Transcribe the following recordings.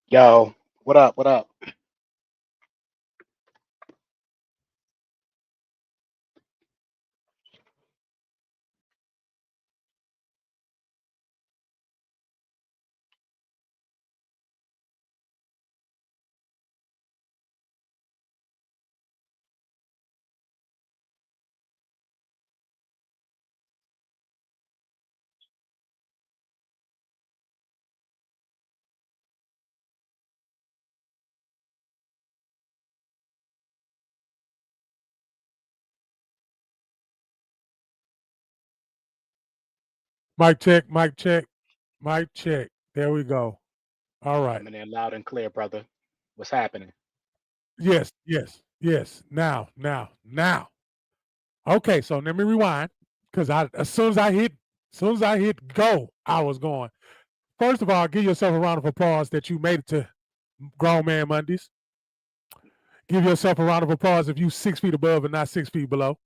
Yo, what up? What up? Mic check, mic check, mic check. There we go. All right. Coming in loud and clear, brother. What's happening? Yes, yes, yes. Now. Okay, so let me rewind because as soon as I hit go, I was going. First of all, give yourself a round of applause that you made it to Grown Man Mondays. Give yourself a round of applause if you 6 feet above and not 6 feet below.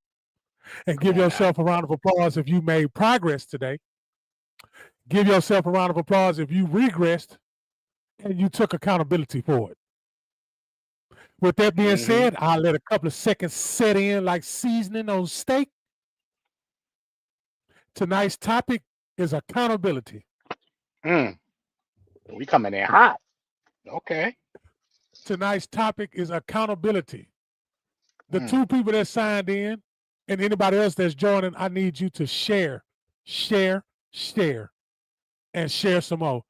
And Come give on now. yourself a round of applause if you made progress today. Give yourself a round of applause if you regressed and you took accountability for it. With that being Mm-hmm. said, I'll let a couple of seconds set in like seasoning on steak. Tonight's topic is accountability. Mm. We coming in hot. Okay. Tonight's topic is accountability. The Mm. two people that signed in and anybody else that's joining, I need you to share, share, share, and share some more.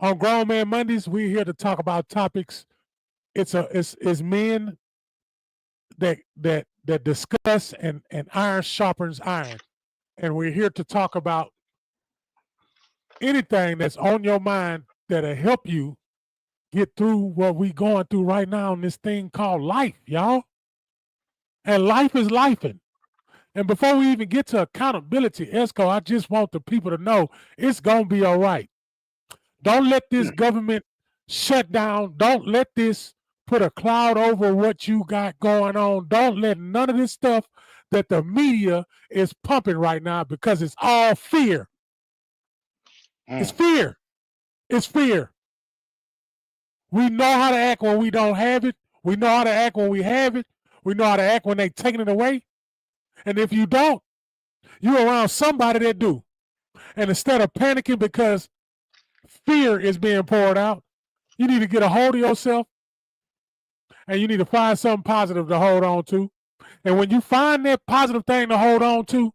On Grown Man Mondays, we're here to talk about topics. It's men that discuss and iron sharpens iron. And we're here to talk about anything that's on your mind that'll help you get through what we going through right now in this thing called life, y'all. And life is lifing. And before we even get to accountability, Esco, I just want the people to know it's gonna be all right. Don't let this Mm. government shut down. Don't let this put a cloud over what you got going on. Don't let none of this stuff that the media is pumping right now because it's all fear. It's Mm. fear. It's fear. We know how to act when we don't have it. We know how to act when we have it. We know how to act when they taking it away. And if you don't, you're around somebody that do. And instead of panicking because fear is being poured out, you need to get a hold of yourself and you need to find something positive to hold on to. And when you find that positive thing to hold on to,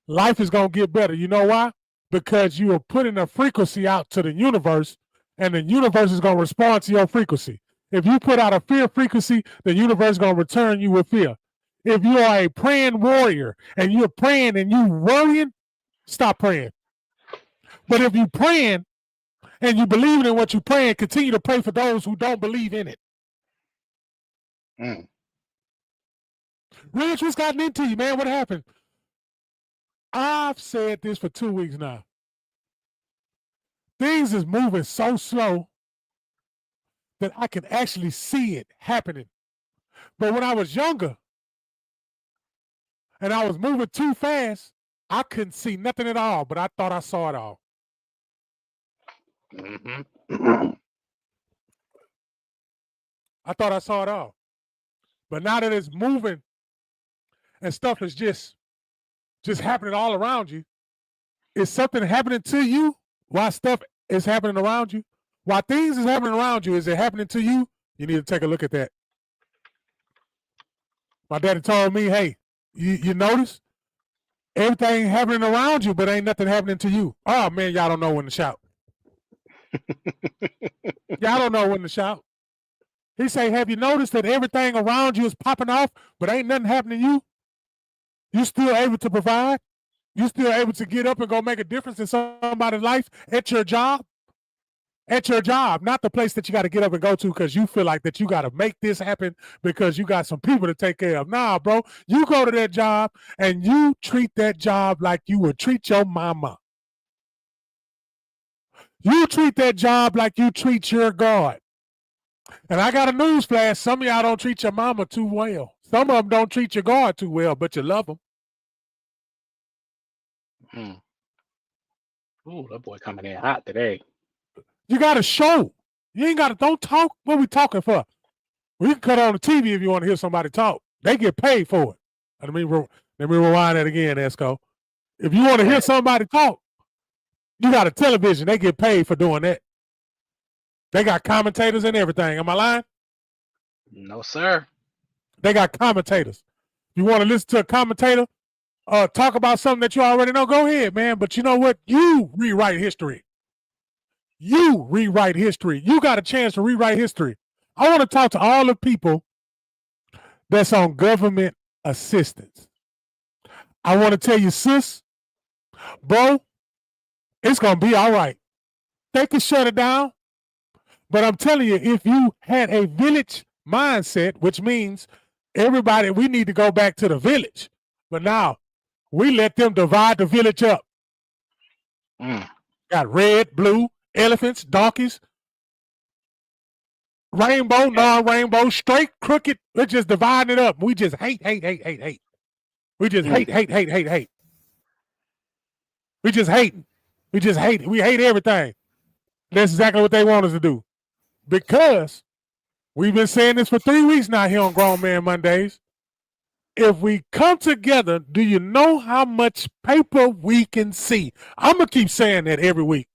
life is going to get better. You know why? Because you are putting a frequency out to the universe, and the universe is going to respond to your frequency. If you put out a fear frequency, the universe is going to return you with fear. If you are a praying warrior and you're praying and you worrying, stop praying. But if you praying and you believe in what you're praying, continue to pray for those who don't believe in it. Mm. Rich, what's gotten into you, man? What happened? I've said this for 2 weeks now. Things is moving so slow that I can actually see it happening. But when I was younger and I was moving too fast, I couldn't see nothing at all, but I thought I saw it all. Mm-hmm. I thought I saw it all. But now that it's moving and stuff is just happening all around you, is something happening to you while stuff is happening around you? While things is happening around you, is it happening to you? You need to take a look at that. My daddy told me, hey, you notice everything happening around you, but ain't nothing happening to you. Oh man, y'all don't know when to shout. Y'all don't know when to shout. He say, have you noticed that everything around you is popping off, but ain't nothing happening to you? You still able to provide? You still able to get up and go make a difference in somebody's life at your job? At your job, not the place that you got to get up and go to because you feel like that you got to make this happen because you got some people to take care of. Nah, bro, you go to that job and you treat that job like you would treat your mama. You treat that job like you treat your God. And I got a news flash. Some of y'all don't treat your mama too well. Some of them don't treat your God too well, but you love them. Mm. Ooh, that boy coming in hot today. You got to show. You ain't got to, don't talk. What we talking for? We can cut on the TV if you want to hear somebody talk. They get paid for it. Let me rewind that again, Esco. If you want to hear somebody talk, you got a television. They get paid for doing that. They got commentators and everything. Am I lying? No, sir. They got commentators. You want to listen to a commentator talk about something that you already know? Go ahead, man. But you know what? You rewrite history. You rewrite history. You got a chance to rewrite history. I want to talk to all the people that's on government assistance. I want to tell you, sis, bro, it's going to be all right. They can shut it down. But I'm telling you, if you had a village mindset, which means everybody, we need to go back to the village. But now we let them divide the village up. Got red, blue, elephants, donkeys, rainbow, non-rainbow, straight, crooked. We're just dividing it up. We just hate. We just hate. We just hate. We just hate. We hate everything. That's exactly what they want us to do. Because we've been saying this for 3 weeks now here on Grown Man Mondays. If we come together, do you know how much paper we can see? I'm going to keep saying that every week.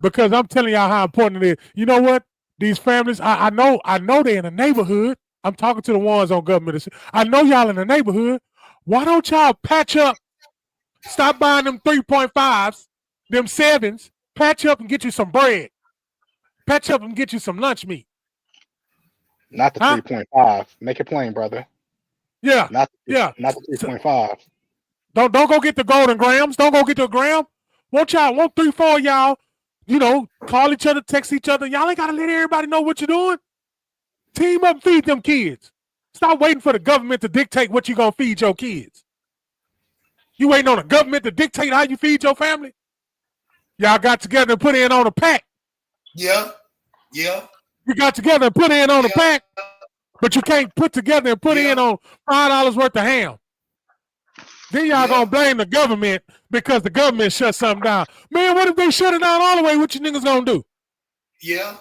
Because I'm telling y'all how important it is. You know what? These families, I know they're in the neighborhood. I'm talking to the ones on government. I know y'all in the neighborhood. Why don't y'all patch up? Stop buying them 3.5s, them 7s. Patch up and get you some bread. Patch up and get you some lunch meat. Not the 3.5. Make it plain, brother. Yeah. Not the 3.5. Don't go get the golden grams. Don't go get the gram. Won't 3, 4 of y'all, call each other, text each other. Y'all ain't got to let everybody know what you're doing. Team up and feed them kids. Stop waiting for the government to dictate what you're going to feed your kids. You waiting on the government to dictate how you feed your family? Y'all got together and put in on a pack. Yeah. You got together and put in on a pack, but you can't put together and put in on $5 worth of ham. Then y'all gonna blame the government because the government shut something down. Man, what if they shut it down all the way? What you niggas gonna do? Yeah.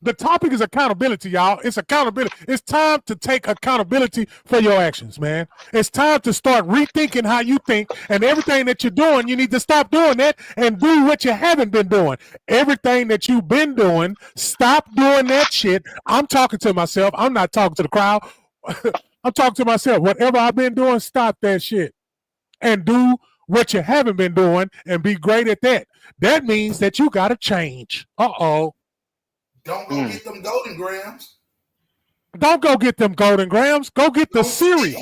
The topic is accountability, y'all. It's accountability. It's time to take accountability for your actions, man. It's time to start rethinking how you think, and everything that you're doing, you need to stop doing that and do what you haven't been doing. Everything that you've been doing, stop doing that shit. I'm talking to myself. I'm not talking to the crowd. I'm talking to myself. Whatever I've been doing, stop that shit and do what you haven't been doing and be great at that. That means that you got to change. Uh-oh. Don't go get them golden grams. Don't go get them golden grams. Go get the cereal.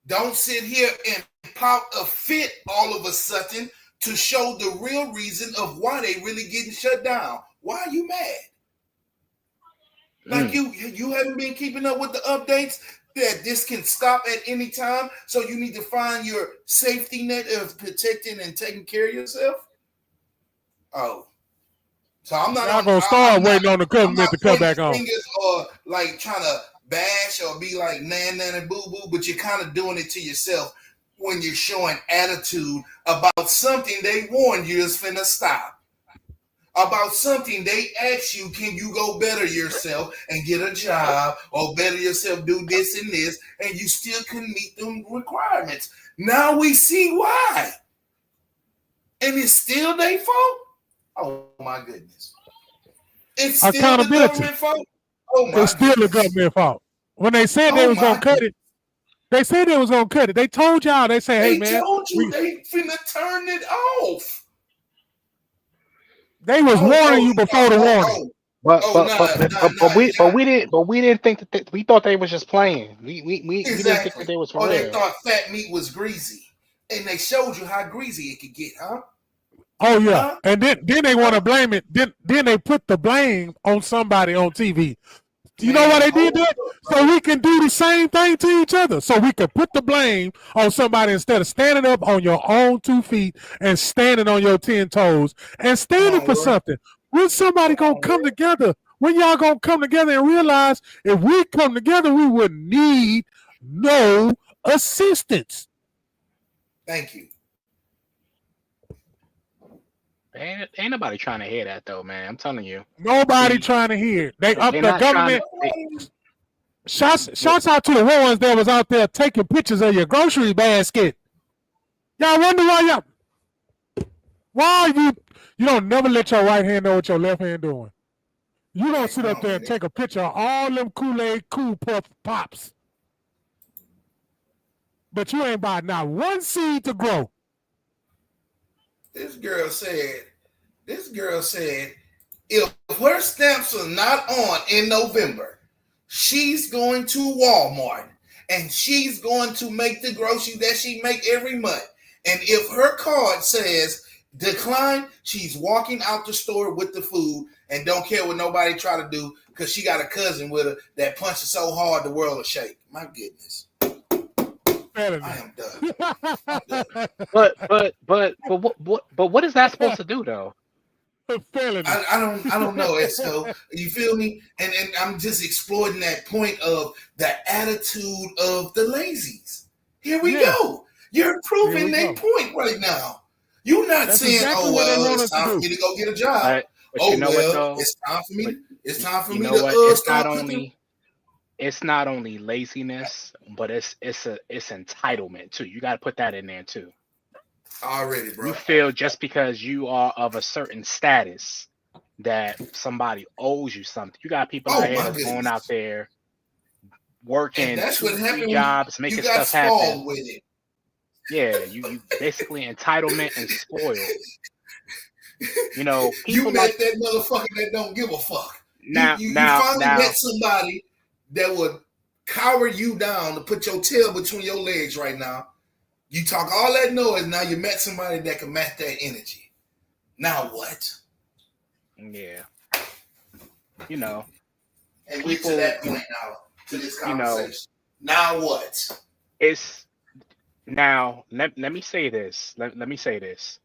Don't sit here and pout a fit all of a sudden to show the real reason of why they really getting shut down. Why are you mad? Like you haven't been keeping up with the updates that this can stop at any time. So you need to find your safety net of protecting and taking care of yourself. Oh. So I'm not gonna start waiting on the government to come back on. Or like trying to bash or be like nan and boo boo, but you're kind of doing it to yourself when you're showing attitude about something they warned you is finna stop. About something they asked you, can you go better yourself and get a job or better yourself, do this and this, and you still couldn't meet them requirements. Now we see why. And it's still their fault. Oh my goodness! It's still accountability. The government fault. Oh my! It's still the government fault. When they said they was gonna cut it, they said they was gonna cut it. They told y'all. They said, "Hey man, they told you they finna turn it off." They was warning you before the warning. But we didn't think that we thought they was just playing. We didn't think that they was for real. They thought fat meat was greasy, and they showed you how greasy it could get, huh? Oh yeah, and then they want to blame it. Then they put the blame on somebody on TV. You know why they did that? So we can do the same thing to each other. So we can put the blame on somebody instead of standing up on your own 2 feet and standing on your 10 toes and standing for something. When somebody gonna come together? When y'all gonna come together and realize if we come together, we would need no assistance. Thank you. Ain't nobody trying to hear that though, man. I'm telling you. Nobody See, trying to hear. They up they're the not trying government. to. Shouts out to the ones that was out there taking pictures of your grocery basket. Y'all wonder why you don't never let your right hand know what your left hand doing. You don't sit up there and take a picture of all them Kool-Aid Cool Puff Pops. But you ain't bought not one seed to grow. This girl said, if her stamps are not on in November, she's going to Walmart and she's going to make the groceries that she make every month. And if her card says decline, she's walking out the store with the food and don't care what nobody try to do because she got a cousin with her that punches so hard the world will shake. My goodness. I am done. But what is that supposed to do though? I don't know, Esco. You feel me? And I'm just exploiting that point of the attitude of the lazies. Here we go. You're proving that point right now. You're not saying, exactly it's time for me to go get a job. But you know what though? It's time for me. It's time for me to it's not only laziness, but it's entitlement too. You got to put that in there too. Already, bro. You feel just because you are of a certain status that somebody owes you something. You got people out here that's going out there working 2-3 jobs, making stuff happen. With it. Yeah, you basically entitlement and spoiled. You know, people you met that motherfucker that don't give a fuck. Now, you finally met somebody that would cower you down to put your tail between your legs right now. You talk all that noise, now you met somebody that can match that energy. Now what? Yeah. You know. And we to that point now, to this conversation. Now what? Let me say this. Let me say this.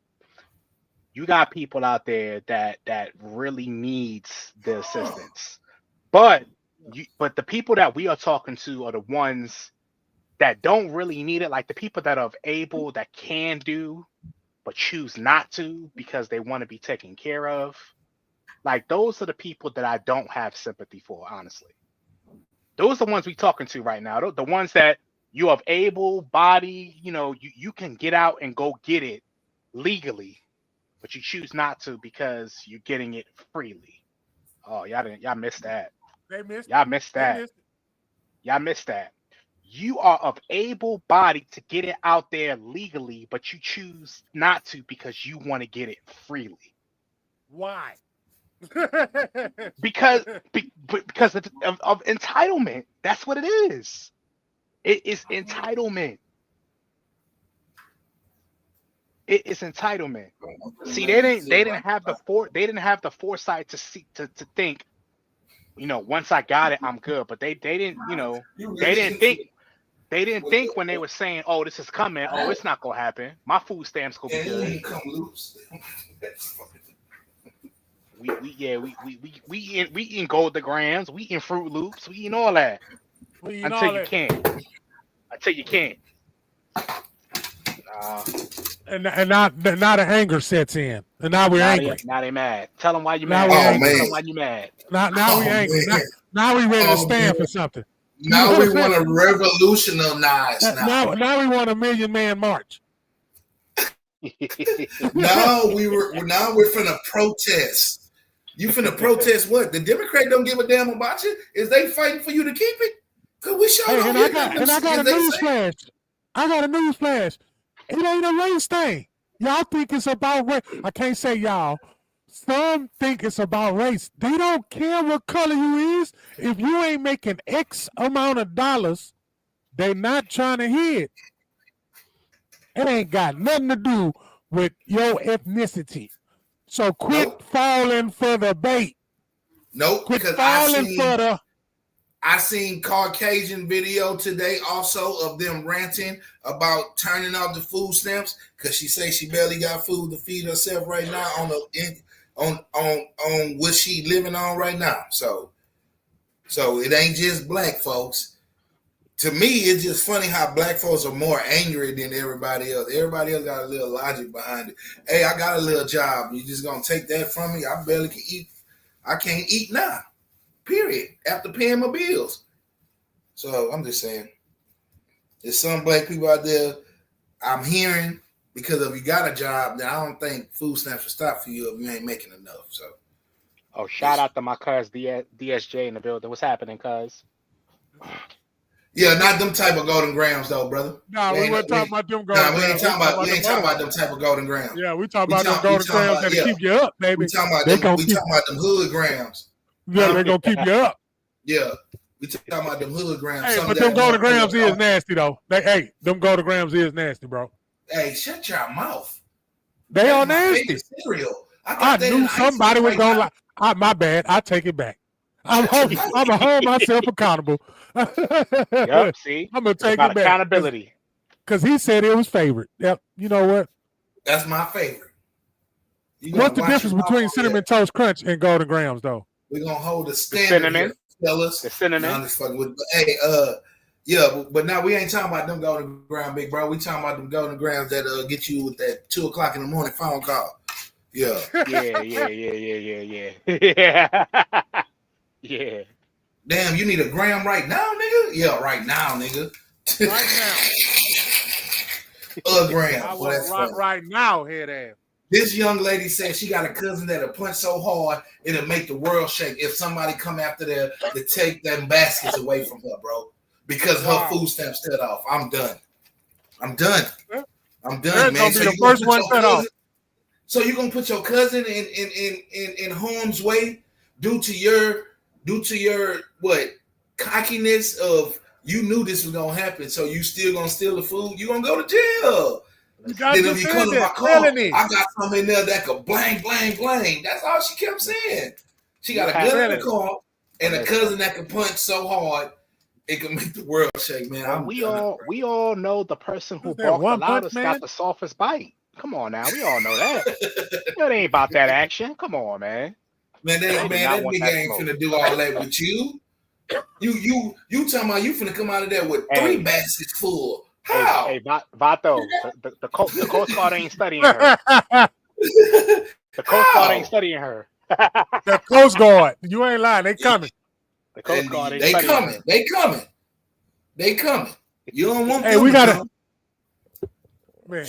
You got people out there that really needs the assistance. But the people that we are talking to are the ones that don't really need it, like the people that are able, that can do, but choose not to because they want to be taken care of. Like those are the people that I don't have sympathy for, honestly. Those are the ones we talking to right now. The ones that you have able body, you can get out and go get it legally, but you choose not to because you're getting it freely. Oh, y'all missed that. Y'all missed that. You are of able body to get it out there legally, but you choose not to because you want to get it freely. Why? because of entitlement. That's what it is. It is entitlement. It is entitlement. See, they didn't have the foresight to think, once I got it, I'm good. But they didn't, they didn't think when they were saying, "Oh, this is coming. Oh, it's not gonna happen. My food stamps gonna be good." We eating Golden Grams. We eating Fruit Loops. We eating all that until you can't. And now the anger sets in, and now we're angry. Now they mad. Tell them why you mad. Tell them why you mad. Now we angry. Now we ready to stand for something. Now we want to revolutionize. Now we want a Million Man March. Now we're finna protest. You finna protest what? The Democrat don't give a damn about you? Is they fighting for you to keep it? Cause we sure don't. I got a news flash. It ain't a race thing. Y'all think it's about race. I can't say y'all. Some think it's about race. They don't care what color you is. If you ain't making X amount of dollars, they not trying to hear it. It ain't got nothing to do with your ethnicity. So quit falling for the bait. Nope. Quit falling for the... I seen Caucasian video today also of them ranting about turning off the food stamps because she say she barely got food to feed herself right now on what she living on right now. So it ain't just black folks. to me, it's just funny how black folks are more angry than everybody else. Everybody else got a little logic behind it. Hey, I got a little job. You just gonna take that from me? I barely can eat. I can't eat now. Period. After paying my bills. So I'm just saying, there's some black people out there I'm hearing because if you got a job, then I don't think food stamps will stop for you if you ain't making enough. So. Oh, shout out to my cuz DSJ in the building. What's happening, cuz? Yeah, not them type of golden grams though, brother. Nah, we weren't talking about them golden grams. We ain't talking about them type of golden grams. Yeah, we talking about them golden grams that keep you up, baby. We talking about them hood grams. Yeah, they're gonna keep you up. Yeah. We talking about them hood grams. Hey, but them golden grams is nasty though. Them golden grams is nasty, bro. Hey, shut your mouth. They are nasty. Cereal. I knew somebody was gonna lie. My bad. I take it back. I'm gonna hold myself accountable. Yep, see, I'm gonna take it back. Accountability. Because he said it was favorite. Yep. You know what? That's my favorite. What's the difference between Cinnamon Toast Crunch and Golden Grams, though? We're gonna hold the standard here, fellas. The cinnamon. Hey, yeah, but now we ain't talking about them Golden Grams, big bro. We talking about them Golden Grams that get you with that 2:00 in the morning phone call. Yeah. Yeah. Damn, you need a gram right now, nigga? Yeah, right now, nigga. Right now. A gram. I want right now, head ass. This young lady said she got a cousin that'll punch so hard it'll make the world shake if somebody come after there to take them baskets away from her, bro. Because her food stamp set off. I'm done, That's man. So the first one set off. So you're gonna put your cousin in harm's way due to your what cockiness of you knew this was gonna happen, so you still gonna steal the food? You gonna go to jail. Then if you come to my car, I got something in there that could blang. That's all she kept saying. She got a gun in the car and a cousin that can punch so hard it can make the world shake, man. We all know the person who barked the loudest got the softest bite. Come on now, we all know that. It ain't about that action. Come on, man. Man, that nigga ain't finna do all that with you. You talking about you finna come out of there with 3 baskets full. How? Hey, Vato, the Coast Guard ain't studying her. The Coast Guard ain't studying her. The Coast Guard. You ain't lying. They coming. The Coast Guard ain't studying her. They coming. You don't want them. Hey, we gotta. Man,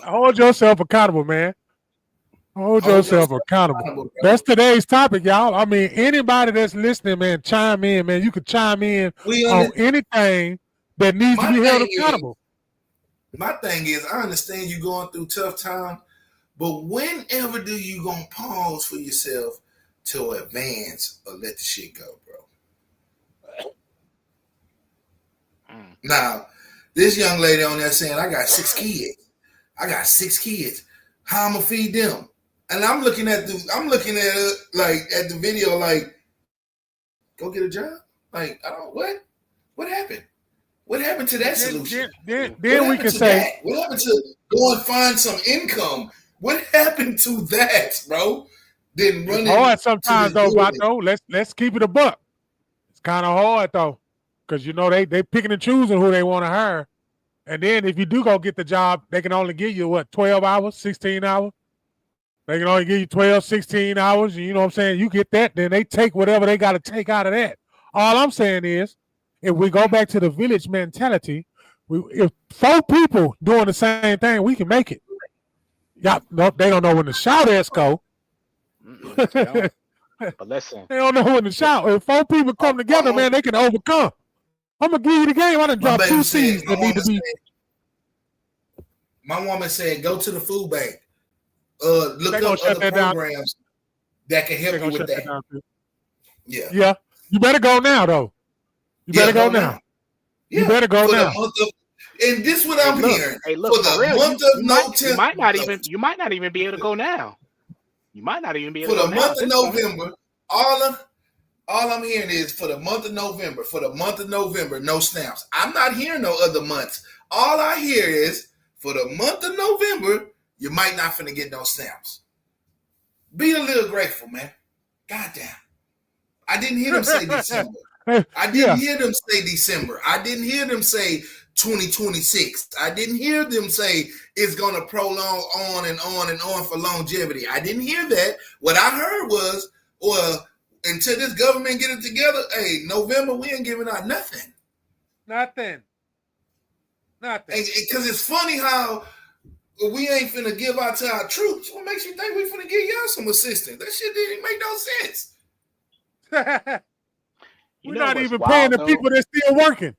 hold yourself accountable, man. Hold yourself accountable. That's today's topic, y'all. I mean, anybody that's listening, man, chime in, man. You can chime in on anything that needs to be held accountable. My thing is, I understand you going through tough time, but whenever do you gonna pause for yourself to advance or let the shit go, bro? Now, this young lady on there saying, I got 6 kids. How I'm gonna feed them? And I'm looking at it like at the video, like, go get a job. Like, what happened? What happened to that solution? Then we can say, what happened to go and find some income? What happened to that, bro? Then running. It's hard sometimes though, Vato. Let's keep it a buck. It's kind of hard though, because you know they picking and choosing who they want to hire, and then if you do go get the job, they can only give you 12 hours, 16 hours. They can only give you 12, 16 hours. You know what I'm saying? You get that, then they take whatever they got to take out of that. All I'm saying is, if we go back to the village mentality, if 4 people doing the same thing, we can make it. Y'all, they don't know when the shout ass go. But listen, they don't know when the shout. If 4 people come together, man, they can overcome. I'm gonna give you the game. I done dropped 2 seeds that need to be. My woman said, "Go to the food bank. Look up other programs that can help you with that." Yeah. You better go now, though. You better go now. Yeah. You better go now. And this what I'm hearing. Hey, look, for the month of you might not even be able to go now. You might not even be able to go now. For the month of November, all I'm hearing is for the month of November, no stamps. I'm not hearing no other months. All I hear is for the month of November, you might not finna get no stamps. Be a little grateful, man. Goddamn. I didn't hear them say December. I didn't hear them say December. I didn't hear them say 2026. I didn't hear them say it's going to prolong on and on and on for longevity. I didn't hear that. What I heard was, well, until this government get it together, hey, November, we ain't giving out nothing. Nothing. Because it's funny how we ain't finna give out to our troops. What makes you think we finna give y'all some assistance? That shit didn't make no sense. We're not even paying the people that's still working.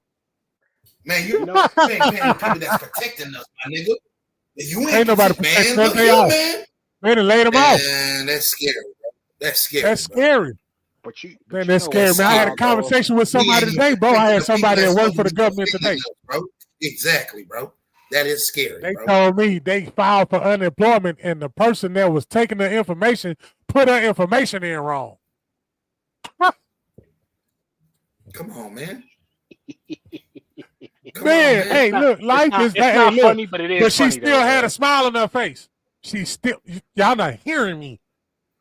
Man, you ain't paying the people that's protecting us, my nigga. You ain't nobody protecting us. They done laid them off. Man, that's scary, bro. That's scary. That's scary. But that's scary, man. I had a conversation with somebody today, bro. I had somebody that worked for the government today. Bro. Exactly, bro. That is scary. They told me they filed for unemployment, and the person that was taking the information put her information in wrong. Come on, man. Man, hey, look, life is not funny, but it is. But she funny, still though, had man. a smile on her face. She still, y'all not hearing me.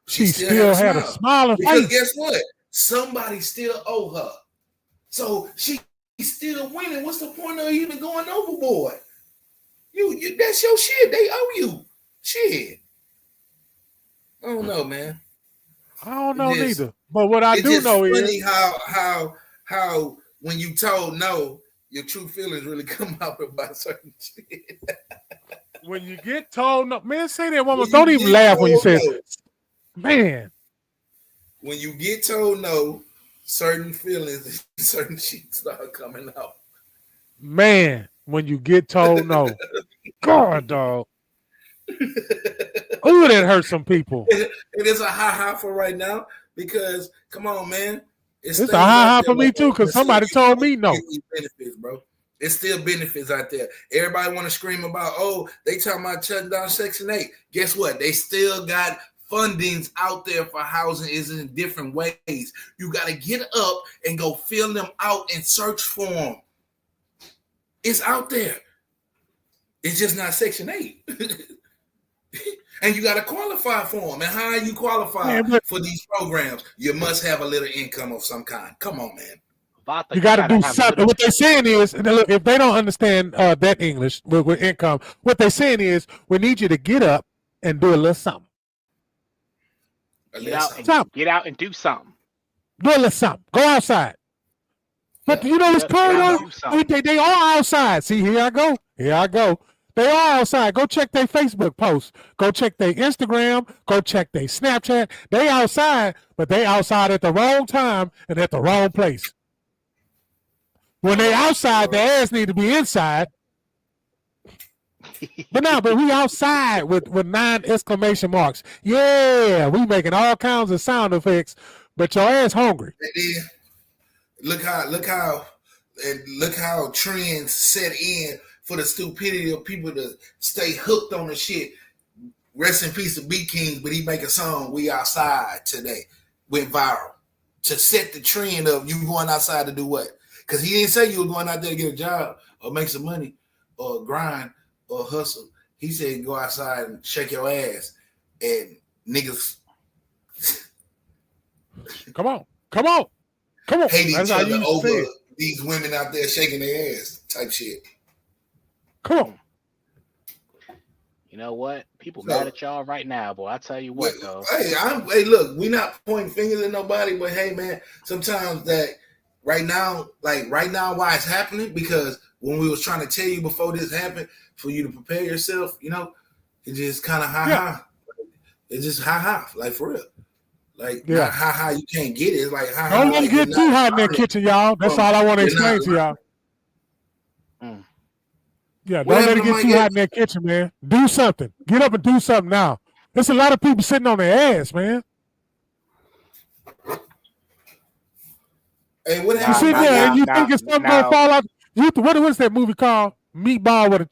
She still had a smile on her face. Because guess what? Somebody still owe her. So she's still winning. What's the point of even going overboard? You that's your shit. They owe you. Shit. I don't know, man. I don't know neither. But what I do know is funny how when you told no, your true feelings really come out about certain shit. When you get told no, man, say that woman. Don't even laugh when you say it. Man. When you get told no, certain feelings, certain shit start coming out. Man, when you get told no. God, dog. Ooh, that hurt some people. It is a high for right now because, come on, man. It's a high for me, too, because somebody told me no. Benefits, bro. It's still benefits out there. Everybody want to scream about, oh, they talking about shutting down Section 8. Guess what? They still got fundings out there for housing is in different ways. You got to get up and go fill them out and search for them. It's out there. It's just not Section 8. And you got to qualify for them. And how are you qualified for these programs? You must have a little income of some kind. Come on, man. You got to do something. What they're saying is, if they don't understand that English with income, what they're saying is, we need you to get up and do a little something. Get out and do something. Do a little something. Go outside. But you know what's cold though? They are outside. See, here I go. They are outside. Go check their Facebook posts. Go check their Instagram. Go check their Snapchat. They outside, but they outside at the wrong time and at the wrong place. When they outside, their ass need to be inside. But we outside with 9 exclamation marks. Yeah, we making all kinds of sound effects, but your ass hungry. Look how trends set in for the stupidity of people to stay hooked on the shit. Rest in peace to B King, but he make a song, We Outside Today, went viral to set the trend of you going outside to do what? Because he didn't say you were going out there to get a job or make some money or grind or hustle. He said go outside and shake your ass and niggas. Come on. Hate each other over these women out there shaking their ass type shit. Come on. You know what? People mad at y'all right now, boy. I tell you what, though. Hey, look, we not pointing fingers at nobody, but hey, man, sometimes that right now, why it's happening, because when we was trying to tell you before this happened, for you to prepare yourself, you know, it's just kind of high. It's just high, like for real. Like, not high, you can't get it. It's like high. Don't let it get too hot in that kitchen, y'all. That's all I want to explain to y'all. Yeah, don't let it get too hot in that kitchen, man. Do something. Get up and do something now. There's a lot of people sitting on their ass, man. Hey, what you sit there and you think it's something gonna fall out? What was that movie called? Meatball with a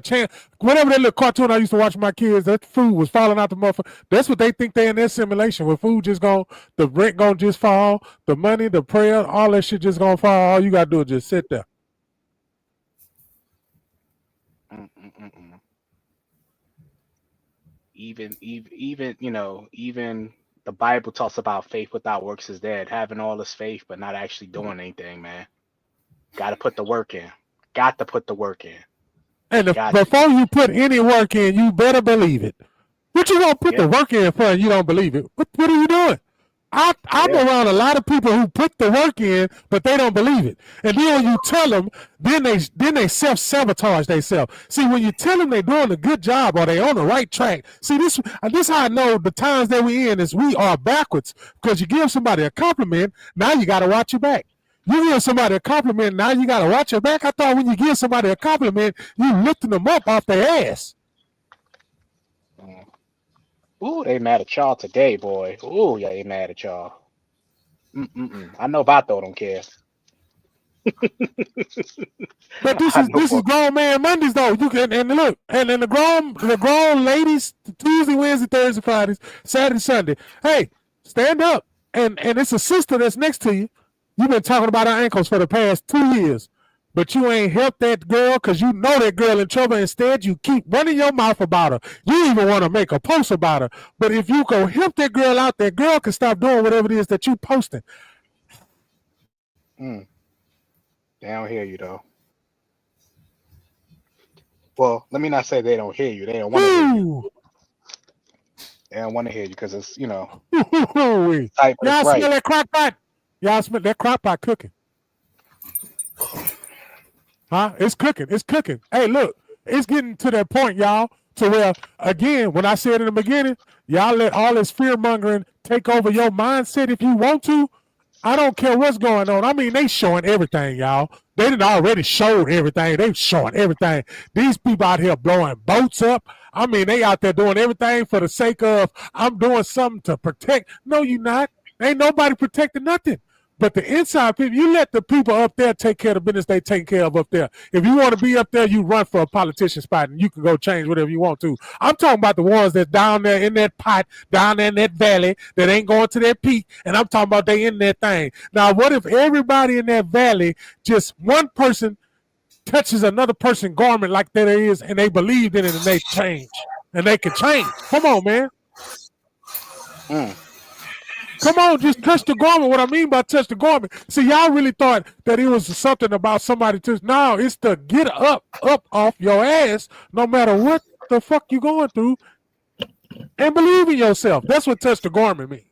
chance. Whatever that little cartoon I used to watch with my kids, that food was falling out the motherfucker. That's what they think they in their simulation. Where food just the rent gonna just fall, the money, the prayer, all that shit just gonna fall. All you gotta do is just sit there. Even the Bible talks about faith without works is dead. Having all this faith, but not actually doing anything, man. Got to put the work in. Got to put the work in. And before you put any work in, you better believe it. What you gonna put the work in for and you don't believe it? What are you doing? I'm around a lot of people who put the work in, but they don't believe it. And then when you tell them, then they self-sabotage themselves. See, when you tell them they're doing a good job or they're on the right track, see, this how I know the times that we in is we are backwards. Because you give somebody a compliment, now you got to watch your back. You give somebody a compliment, now you got to watch your back. I thought when you give somebody a compliment, you lifting them up off their ass. Ooh, they mad at y'all today, boy. Ooh, yeah, they mad at y'all. I know Vato don't care. But this is grown man Mondays though. You can and look, and then the grown ladies, Tuesday, Wednesday, Thursday, Fridays, Saturday, Sunday. Hey, stand up. And it's a sister that's next to you. You've been talking about her ankles for the past 2 years. But you ain't helped that girl because you know that girl in trouble. Instead, you keep running your mouth about her. You even want to make a post about her. But if you go help that girl out, that girl can stop doing whatever it is that you posting. They don't hear you, though. Well, let me not say they don't hear you. They don't want to hear you. They don't want to hear you because it's, you know. Y'all smell that crock pot? Y'all smell that crock pot cooking? Huh? It's cooking. It's cooking. Hey, look, it's getting to that point, y'all, to where, again, when I said in the beginning, y'all let all this fear-mongering take over your mindset if you want to. I don't care what's going on. I mean, they showing everything, y'all. They didn't already show everything. They showing everything. These people out here blowing boats up. I mean, they out there doing everything for the sake of, I'm doing something to protect. No, you not. Ain't nobody protecting nothing. But the inside people, you let the people up there take care of the business they take care of up there. If you want to be up there, you run for a politician spot and you can go change whatever you want to. I'm talking about the ones that's down there in that pot, down there in that valley that ain't going to that peak, and I'm talking about they in that thing. Now, what if everybody in that valley, just one person touches another person's garment like that is, and they believed in it and they change, and they can change? Come on, man. Come on, just touch the garment. What I mean by touch the garment. See, y'all really thought that it was something about somebody to. No, it's to get up off your ass, no matter what the fuck you going through, and believe in yourself. That's what touch the garment means.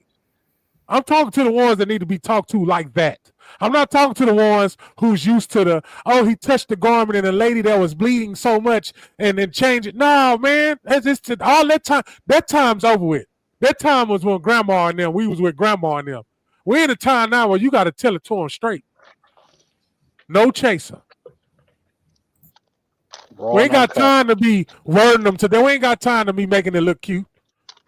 I'm talking to the ones that need to be talked to like that. I'm not talking to the ones who's used to the, oh, he touched the garment and a lady that was bleeding so much and then change it. No, man, it's all that time. That time's over with. That time was when grandma and them, we was with grandma and them. We're in a time now where you got to tell it to them straight. No chaser. We ain't got time to be wording them today. We ain't got time to be making it look cute.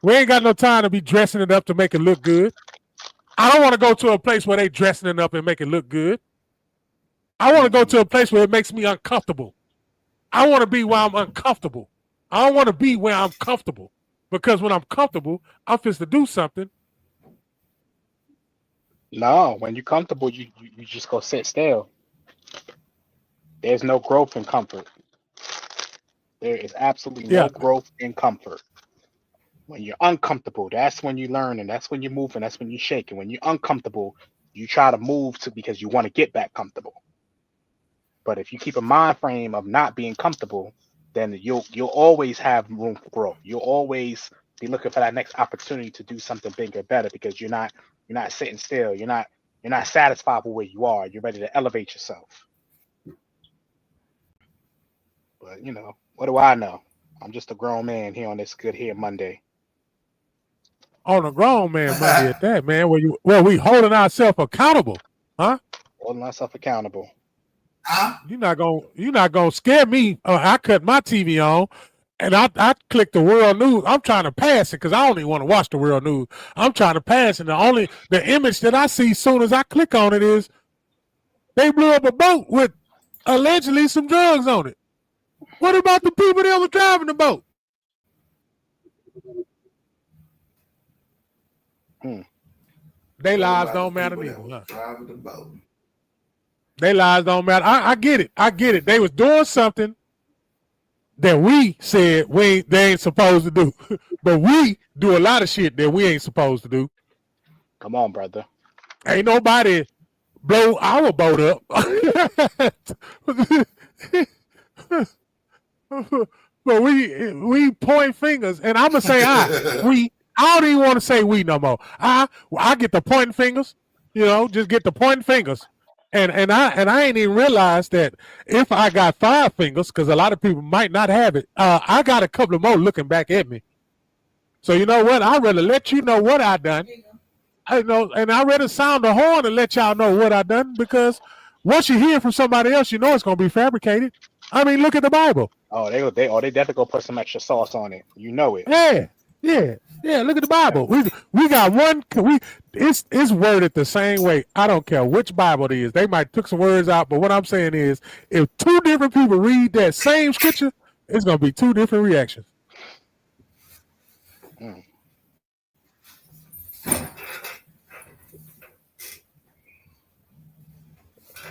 We ain't got no time to be dressing it up to make it look good. I don't want to go to a place where they dressing it up and make it look good. I want to go to a place where it makes me uncomfortable. I want to be where I'm uncomfortable. I don't want to be where I'm comfortable. Because when I'm comfortable, I'm supposed to do something. No, when you're comfortable, you just go sit still. There's no growth in comfort. There is absolutely no growth in comfort. When you're uncomfortable, that's when you learn, and that's when you're moving, that's when you're shaking. When you're uncomfortable, you try to move because you want to get back comfortable. But if you keep a mind frame of not being comfortable, then you'll always have room for growth. You'll always be looking for that next opportunity to do something bigger, better, because you're not sitting still. You're not satisfied with where you are. You're ready to elevate yourself. But you know, what do I know? I'm just a grown man here on this Good Hair Monday. On a grown man Monday at that, man. Where we holding ourselves accountable, huh? Holding ourselves accountable. You're not gonna scare me. I cut my TV on and I click the world news. I'm trying to pass it because I don't even want to watch the world news. I'm trying to pass it. The image that I see as soon as I click on it is they blew up a boat with allegedly some drugs on it. What about the people that were driving the boat? They lives don't matter neither. Huh? Driving the boat. They lives don't matter. I get it. They was doing something that we said they ain't supposed to do. But we do a lot of shit that we ain't supposed to do. Come on, brother. Ain't nobody blow our boat up. But we point fingers, and I'm gonna say I don't even want to say we no more. I get the pointing fingers, just get the pointing fingers. And I ain't even realized that if I got 5 fingers, because a lot of people might not have it, I got a couple of more looking back at me. So you know what? I'd rather let you know what I done. And I'd rather sound the horn and let y'all know what I done, because once you hear from somebody else, you know it's gonna be fabricated. I mean, look at the Bible. Oh, they definitely gonna put some extra sauce on it. You know it. Yeah. Look at the Bible. We got one. It's worded the same way. I don't care which Bible it is. They might took some words out, but what I'm saying is, if 2 different people read that same scripture, it's gonna be 2 different reactions.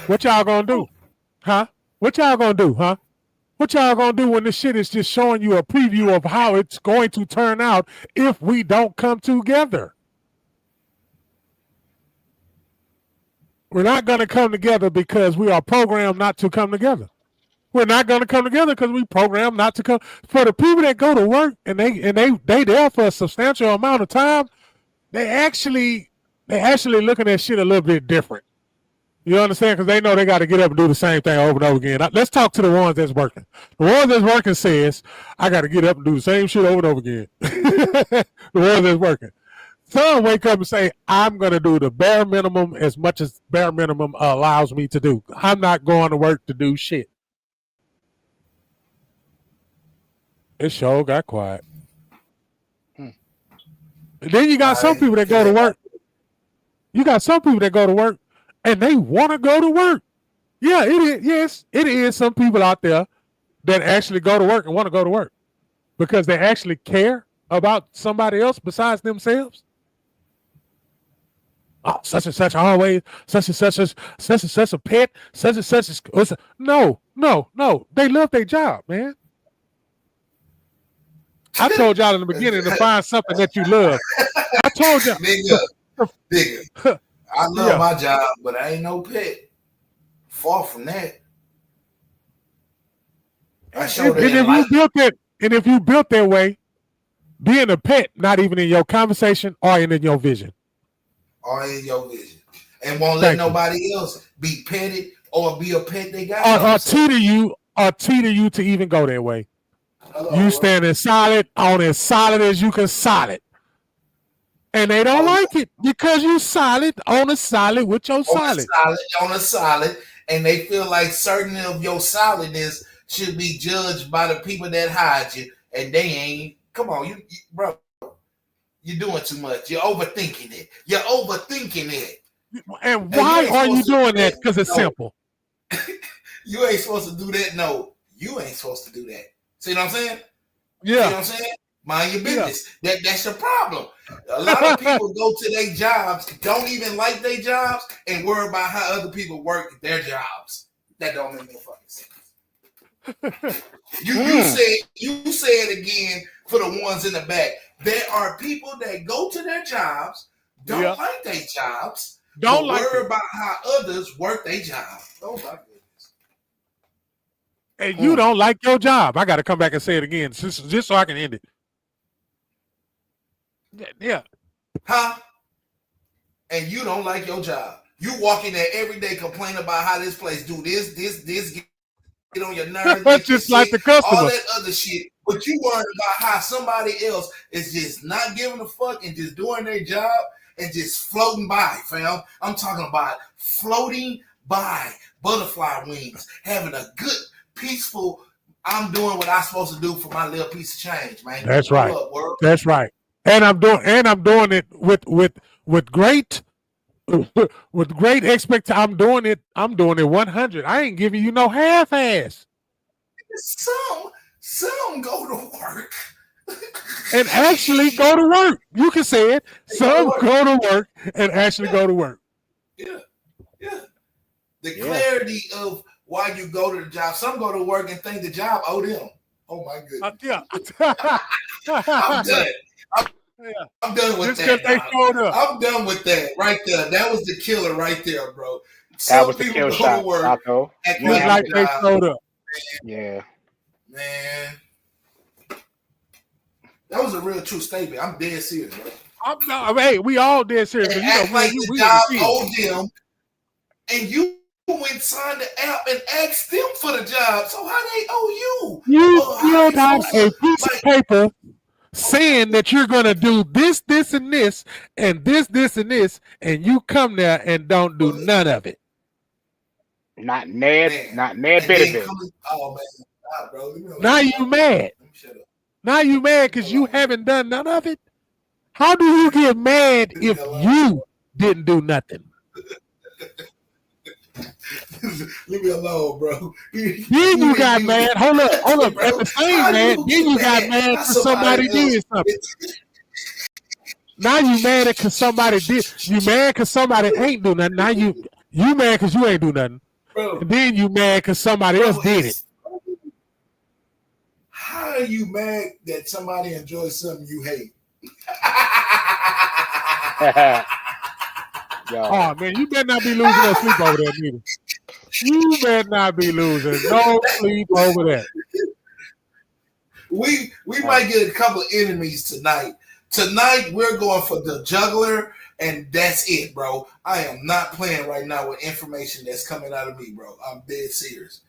What y'all gonna do? Huh? What y'all gonna do, huh? What y'all gonna do when this shit is just showing you a preview of how it's going to turn out if we don't come together? We're not gonna come together because we are programmed not to come together. We're not gonna come together because we programmed not to come. For the people that go to work and they there for a substantial amount of time, they actually looking at shit a little bit different. You understand? Because they know they got to get up and do the same thing over and over again. Let's talk to the ones that's working. The ones that's working says, I got to get up and do the same shit over and over again. The ones that's working. Some wake up and say, I'm going to do the bare minimum as much as bare minimum allows me to do. I'm not going to work to do shit. It sure got quiet. And then you got some people that go to work. And they want to go to work. Yeah, it is. Yes, it is some people out there that actually go to work and want to go to work because they actually care about somebody else besides themselves. Oh, such and such always, such and such a pet, such and such is. No. They love their job, man. I told y'all in the beginning to find something that you love. I told y'all. Nigga. I love my job, but I ain't no pet. Far from that. If you built that way, being a pet, not even in your conversation or in your vision. And won't let nobody else be petted or be a pet they got. Or teeter you to even go that way. You standing solid on as solid as you can solid. And they don't like it because you solid on a solid with your solid. On a solid. And they feel like certain of your solidness should be judged by the people that hide you. And they ain't. Come on, you bro. You're doing too much. You're overthinking it. And why are you doing that? Because it's simple. You ain't supposed to do that. No, you ain't supposed to do that. See what I'm saying? Yeah. See what I'm saying? Mind your business. Yeah. That's your problem. A lot of people go to their jobs, don't even like their jobs, and worry about how other people work their jobs. That don't make no fucking sense. You say it again for the ones in the back. There are people that go to their jobs, don't like their jobs, don't worry about how others work their job. Oh my goodness. And you don't like your job. I got to come back and say it again, just so I can end it. Yeah. Huh? And you don't like your job. You walk in there every day complaining about how this place do this, get on your nerves. Just like the customer. All that other shit. But you worried about how somebody else is just not giving a fuck and just doing their job and just floating by, fam. I'm talking about floating by, butterfly wings, having a good, peaceful, I'm doing what I'm supposed to do for my little piece of change, man. That's right. That's right. And I'm doing it with great expectation. I'm doing it 100. I ain't giving you no half ass. Some go to work. And actually go to work. You can say it. Some go to work and actually go to work. Yeah. The clarity of why you go to the job. Some go to work and think the job owe them. Oh my goodness. I'm done. I'm done with that. They showed up. I'm done with that right there. That was the killer right there, bro. That was the kill shot. Just like they showed up. Yeah. Man. That was a real true statement. I'm dead serious, bro. Hey, we all dead serious. And act like the job owed them, and you went signed the app and asked them for the job. So how they owe you? You filled out a piece of paper saying that you're going to do this, this, and this, and this, and this, and you come there and don't do none of it. Not Ned bit of it. Oh man, bro. Now you mad. Now you mad because you haven't done none of it. How do you get mad if you didn't do nothing? Leave me alone, bro. Then you got mad. Hold up. At the same man, then you got mad because somebody did something. Now you mad because somebody did. You mad because somebody ain't do nothing. Now you mad because you ain't do nothing. Bro, and then you mad because somebody else did it. How are you mad that somebody enjoys something you hate? Oh man, you better not be losing no sleep over that, nigga. You better not be losing no sleep over that. We might get a couple of enemies tonight. Tonight we're going for the juggler, and that's it, bro. I am not playing right now with information that's coming out of me, bro. I'm dead serious.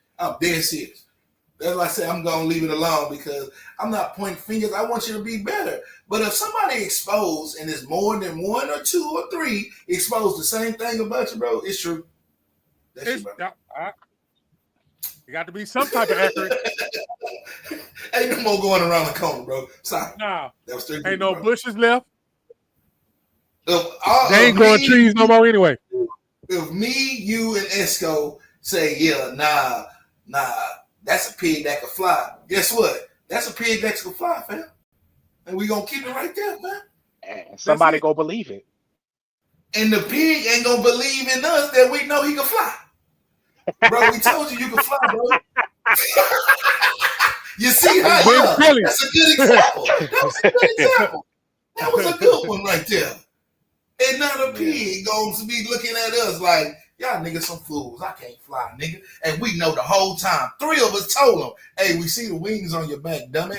That's why I say I'm gonna leave it alone because I'm not pointing fingers. I want you to be better. But if somebody exposed and it's more than one or two or three exposed the same thing about you, bro, it's true. That's true, bro. You got to be some type of accurate. Ain't no more going around the corner, bro. Sorry. Nah. That was 3 ain't no bro. bushes left. They ain't growing trees no more anyway. If me, you, and Esco say, yeah, nah, that's a pig that can fly. Guess what? That's a pig that can fly, fam. And we gonna keep it right there, man. And somebody go believe it. And the pig ain't gonna believe in us that we know he can fly. Bro, we told you can fly, bro. You see how that's a good example. That was a good one right there. And now the pig going to be looking at us like, y'all niggas some fools. I can't fly, nigga. And we know the whole time. 3 of us told him, hey, we see the wings on your back, dummy.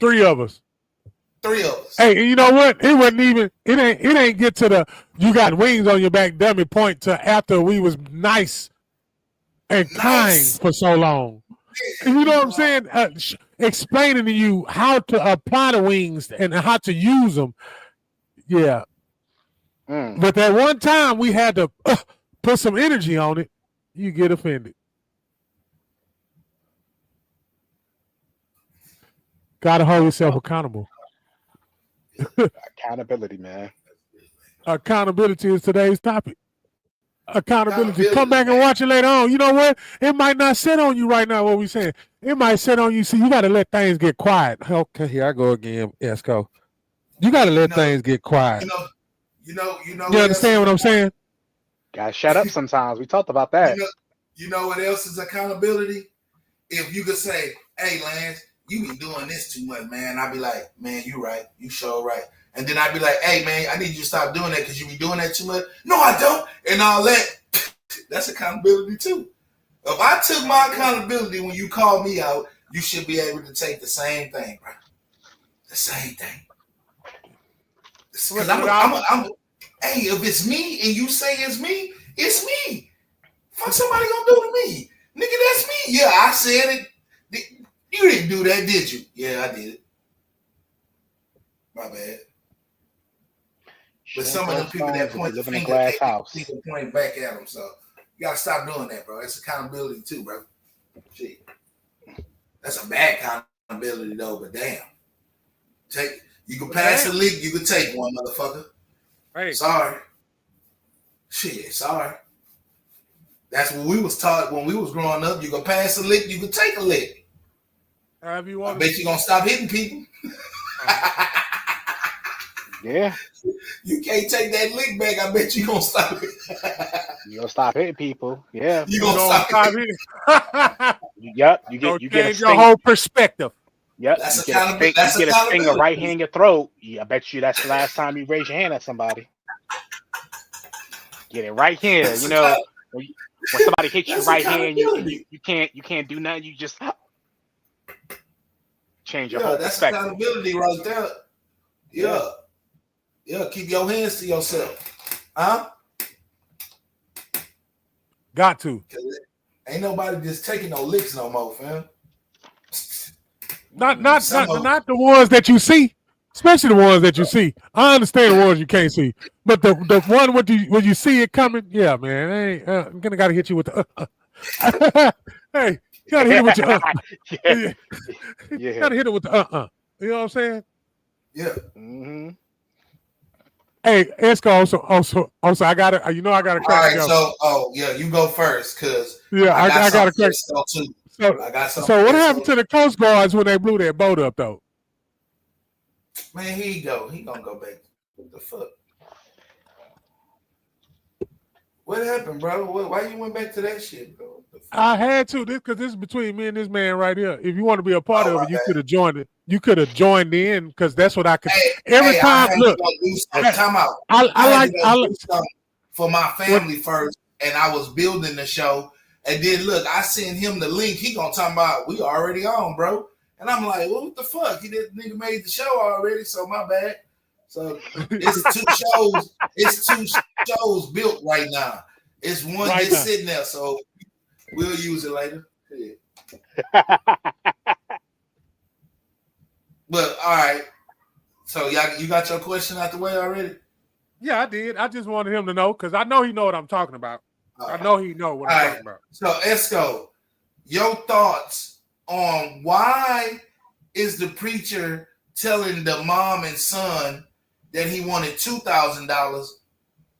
3 of us. 3 of us. Hey, you know what? It wasn't even, it ain't get to the you got wings on your back dummy point to after we was nice and kind for so long. And you know what I'm saying? Explaining to you how to apply the wings and how to use them. Yeah. But that one time we had to put some energy on it, you get offended. Gotta hold yourself accountable. Accountability, man. Accountability is today's topic. Accountability. Come back and watch it later on. You know what? It might not sit on you right now, what we saying. It might sit on you. See, you got to let things get quiet. Okay, here I go again, Esco. You got to let things get quiet. You understand what I'm saying? Gotta shut up sometimes. We talked about that. You know what else is accountability? If you could say, hey, Lance, you be doing this too much, man. I'd be like, man, you right. You sure right. And then I'd be like, hey, man, I need you to stop doing that because you be doing that too much. No, I don't. And all that. That's accountability, too. If I took my accountability when you called me out, you should be able to take the same thing, bro. The same thing. Because hey, if it's me and you say it's me, it's me. Fuck somebody gonna do to me. Nigga, that's me. Yeah, I said it. You didn't do that, did you? Yeah, I did it. My bad. But some of the people that point the finger, people point back at them. So you gotta stop doing that, bro. That's accountability too, bro. Shit. That's a bad accountability though, but damn. You can pass a lick, you can take one, motherfucker. Hey. Sorry. Shit, sorry. That's what we was taught when we was growing up. You can pass a lick, you can take a lick. However you want. I bet you're gonna stop hitting people. Yeah. You can't take that lick back. I bet you're gonna stop it. You're gonna stop hitting people. Yeah. You're gonna stop hitting. Yep, you So get a change your sting. whole perspective. Yep, That's you get a accountability. sting, That's you get a stinger accountability. right here in your throat. I bet you that's the last time you raise your hand at somebody. Get it right here. That's You know, account- when somebody hits you that's right here and accountability. you can't do nothing. You just change your Yeah, whole that's perspective. accountability right there. Yeah. Yeah, keep your hands to yourself. Huh? Got to. Ain't nobody just taking no licks no more, fam. Not Some of- the ones that you see, especially the ones that you see. I understand the ones you can't see, but the one when you see it coming, yeah, man. Hey, I'm gonna gotta hit you with the. Hey, you gotta hit it with your. Yeah. You gotta hit it with the. You know what I'm saying? Yeah. hmm Hey, Esco, also, I gotta, I gotta All crack right, it up. so you go first, cause Yeah, I gotta something crack. for Esco too. So, I got something. so what for happened Esco. to the Coast Guards when they blew their boat up, though? Man, here you go. He gonna go back. What the fuck? What happened, bro? Why you went back to that shit, bro? What the fuck? I had to because this is between me and this man right here. If you want to be a part Oh, of my it, you bad. could have joined it. You could have joined in because that's what I could. Hey, Every I time, had look, to go do something. Time out. I had to like, go do something for my family first, and I was building the show. And then look, I sent him the link. He gonna talk about we already on, bro. And I'm like, well, what the fuck? This nigga made the show already, so my bad. So it's two shows. It's two shows built right now. It's one Right just now. sitting there, so we'll use it later. Yeah. But all right. So you got your question out the way already? Yeah, I did. I just wanted him to know because I know he know what I'm talking about. All I right. know he know what I'm All talking about. So Esco, your thoughts on why is the preacher telling the mom and son that he wanted $2,000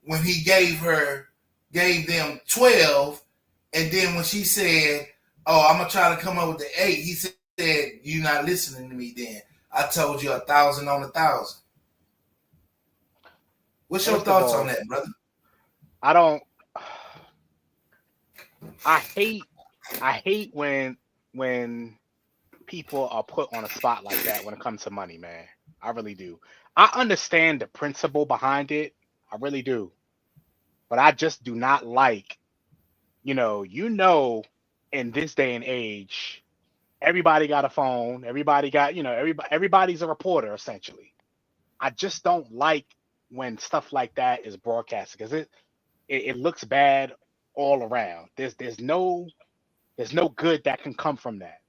when he gave them 12, and then when she said, "Oh, I'm gonna try to come up with the 8," he said, "You're not listening to me. Then I told you 1,000 on 1,000." What's your First of thoughts all, on that, brother? I hate when people are put on a spot like that when it comes to money, man. I really do. I understand the principle behind it. I really do. But I just do not like, in this day and age, everybody got a phone, everybody got, everybody's a reporter essentially. I just don't like when stuff like that is broadcasted because it looks bad all around. There's no good that can come from that.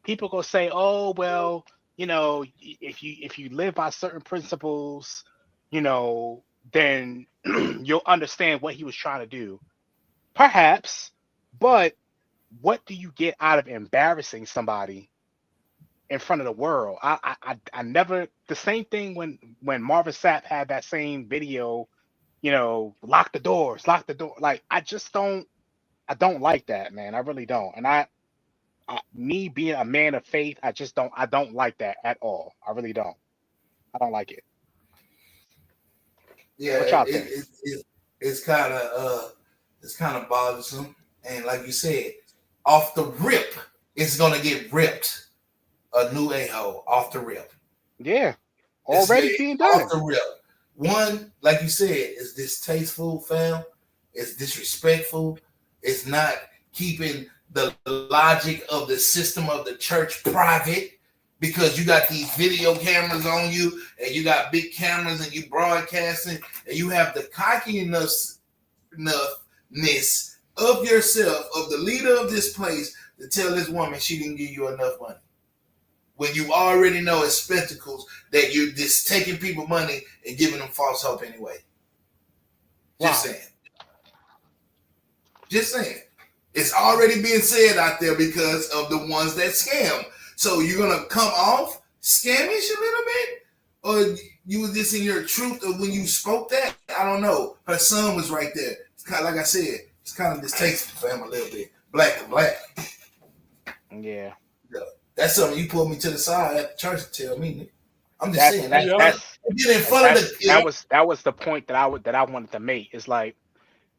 People go say, "Oh, well, if you live by certain principles, then you'll understand what he was trying to do." Perhaps, but what do you get out of embarrassing somebody in front of the world? I never. The same thing when Marvin Sapp had that same video, lock the doors. Like I don't like that, man. I really don't. And me being a man of faith, I don't like that at all. I really don't. I don't like it. Yeah, What y'all think? it's kind of bothersome, and like you said, off the rip, it's gonna get ripped. A new a-hole off the rip. Yeah, already being done. Off the rip. One, like you said, is distasteful, fam. It's disrespectful. It's not keeping the logic of the system of the church private, because you got these video cameras on you and you got big cameras and you broadcasting and you have the cockiness of yourself, of the leader of this place, to tell this woman she didn't give you enough money. When you already know it's spectacles that you're just taking people money and giving them false hope anyway. Just saying. Just saying. It's already being said out there because of the ones that scam. So you're going to come off scamish a little bit? Or you were just in your truth of when you spoke that? I don't know. Her son was right there. It's kind of, like I said, it's kind of distasteful for him a little bit. Black to black. Yeah. That's something you pulled me to the side at the church to tell me. I'm just saying. That was the point that I wanted to make. It's like,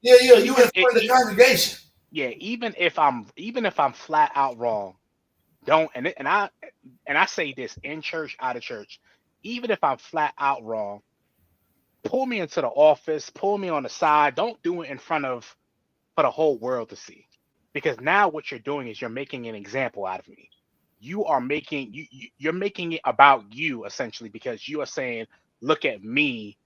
you in front of the congregation. yeah, even if I'm flat out wrong, don't and I say this in church, out of church, even if I'm flat out wrong, pull me into the office, pull me on the side. Don't do it in front of for the whole world to see. Because now what you're doing is you're making an example out of me. You're making it about you essentially because you are saying, look at me,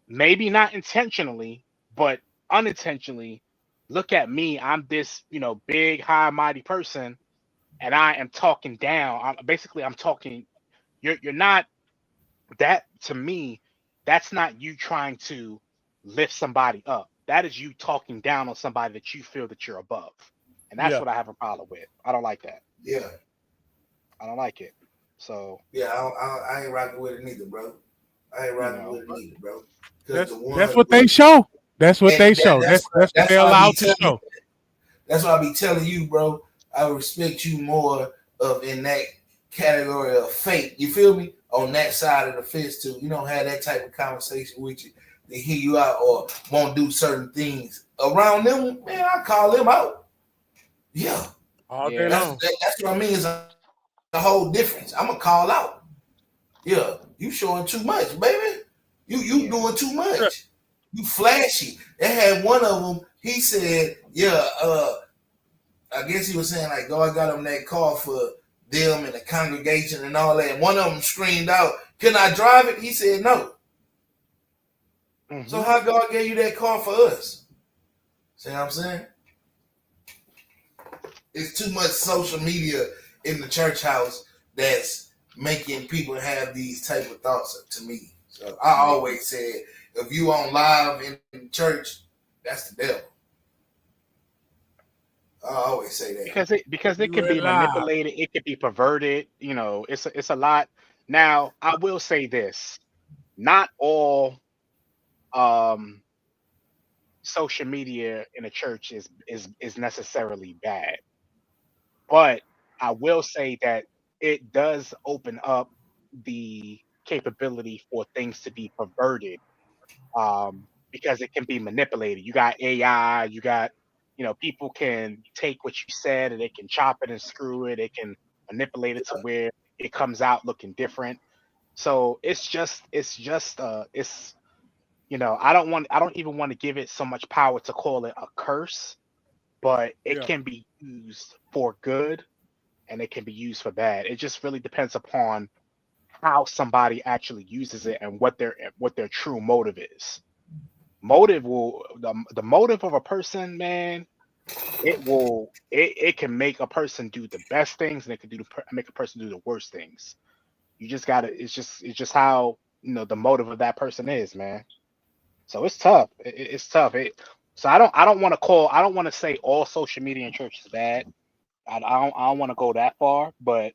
maybe not intentionally, but unintentionally, look at me. I'm this, big, high, mighty person, and I am talking down. I'm talking. You're not that to me. That's not you trying to lift somebody up. That is you talking down on somebody that you feel that you're above, and that's Yeah. what I have a problem with. I don't like that. Yeah, I don't like it. So yeah. I ain't rocking with it neither, bro. I ain't you rocking know, with it neither, bro. Because That's what they show. That's what they show. that's That's what that's they're why I be allowed to telling. show. That's why I be telling you, bro. I respect you more of in that category of fake. You feel me? On that side of the fence too. You don't have that type of conversation with you. They hear you out or won't do certain things around them. Man, I call them out. Yeah, All Yeah. day long. that's what I mean. Is a whole difference. I'm gonna call out. Yeah, you showing too much, baby. You Yeah. doing too much. You flashy. They had one of them. He said, "Yeah, I guess he was saying like God got him that car for them and the congregation and all that." And one of them screamed out, "Can I drive it?" He said, "No." So Mhm. how God gave you that car for us? See what I'm saying? It's too much social media in the church house that's making people have these type of thoughts to me. So I Yeah. always said, if you on live in church, that's the devil. I always say that. Because it You can ain't be live. manipulated, it can be perverted. It's a lot. Now, I will say this: not all um social media in a church is necessarily bad, but I will say that it does open up the capability for things to be perverted, because it can be manipulated. You got AI, you got, people can take what you said and they can chop it and screw it. They can manipulate it to where it comes out looking different. So I don't even want to give it so much power to call it a curse, but it Yeah. can be used for good and it can be used for bad. It just really depends upon how somebody actually uses it and what their true motive is. The motive of a person, man, it can make a person do the best things and it can make a person do the worst things. You just gotta it's just how the motive of that person is, man. So it's tough. It's tough. So I don't want to say all social media in church is bad. I don't want to go that far, but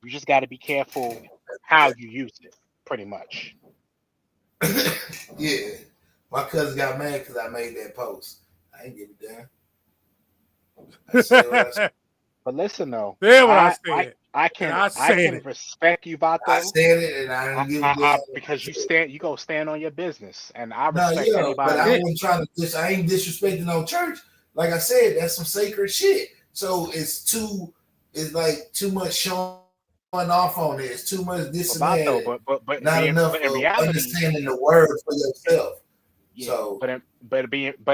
you just got to be careful how you use it, pretty much. Yeah. My cousin got mad because I made that post. I ain't give a damn. I said what I said. But listen though, That's what I I I said. I And can I I said can it. respect you, I Vato. said it and I didn't give a damn. Because you go stand on your business, and I No, respect yeah, but anybody. I wasn't trying to I ain't disrespecting no church. Like I said, that's some sacred shit. So it's like too much showing off on it. It's too much this But and that, Vato, and but not being enough but in of reality, understanding the word for yourself. yeah. So But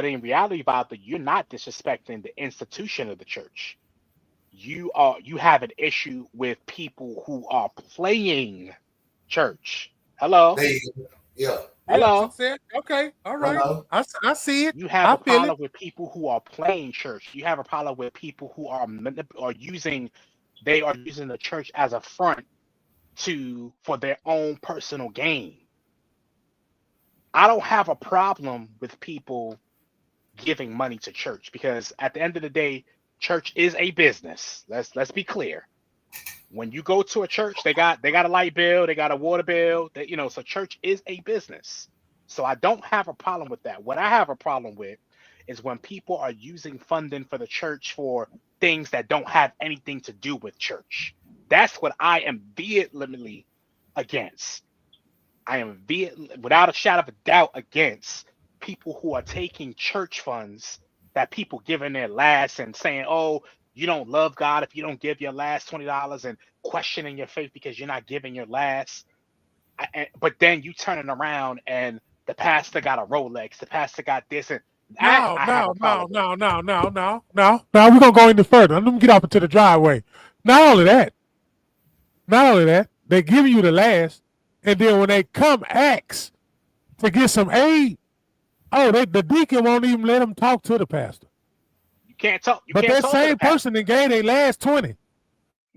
in reality, Vato, you're not disrespecting the institution of the church. You have an issue with people who are playing church. Hello, they yeah. Yeah, hello. success. Okay. All right. Hello. I see it. You have I a feel it. problem with people who are playing church. You have a problem with people who are using they are using the church as a front for their own personal gain. I don't have a problem with people giving money to church because at the end of the day, church is a business. Let's be clear. When you go to a church, they got a light bill, they got a water bill, so church is a business. So I don't have a problem with that. What I have a problem with is when people are using funding for the church for things that don't have anything to do with church. That's what I am vehemently against. I am without a shadow of a doubt against people who are taking church funds that people giving their last and saying, "Oh, you don't love God if you don't give your last $20," and questioning your faith because you're not giving your last. But then you turning around and the pastor got a Rolex, the pastor got this, and that I have a problem with. Now we're gonna go any further. Let me get up into the driveway. Not only that, they give you the last, and then when they come ask to get some aid, the deacon won't even let them talk to the pastor. You can't talk. But can't that talk same person that gave their last 20.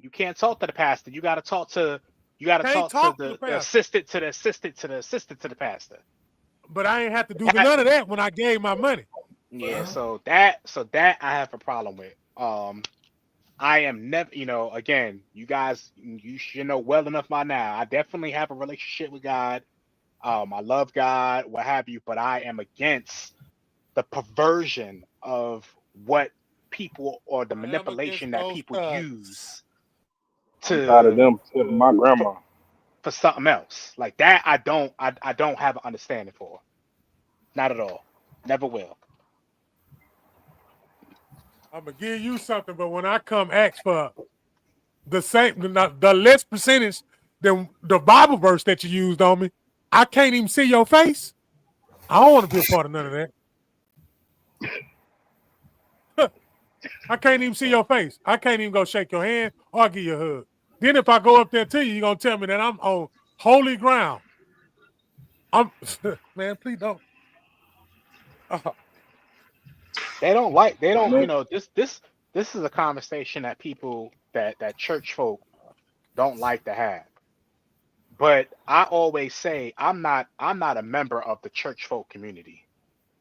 You can't talk to the pastor. You got to talk to. You got to talk to the assistant to the assistant to the assistant to the pastor. But I ain't have to do none of that when I gave my money. Yeah, so that I have a problem with. I am never, again, you guys, you should know well enough by now. I definitely have a relationship with God. I love God, what have you, but I am against the perversion of what people or the manipulation that people use Out of them, my grandma. For something else like that. I don't have an understanding for. Not at all. Never will. I'm gonna give you something, but when I come ask for the same, the less percentage than the Bible verse that you used on me, I can't even see your face. I don't want to be a part of none of that. I can't even see your face. I can't even go shake your hand or give you a hug. Then if I go up there to you, you're gonna tell me that I'm on holy ground. Man, please don't. They don't, this is a conversation that people that church folk don't like to have. But I always say I'm not a member of the church folk community.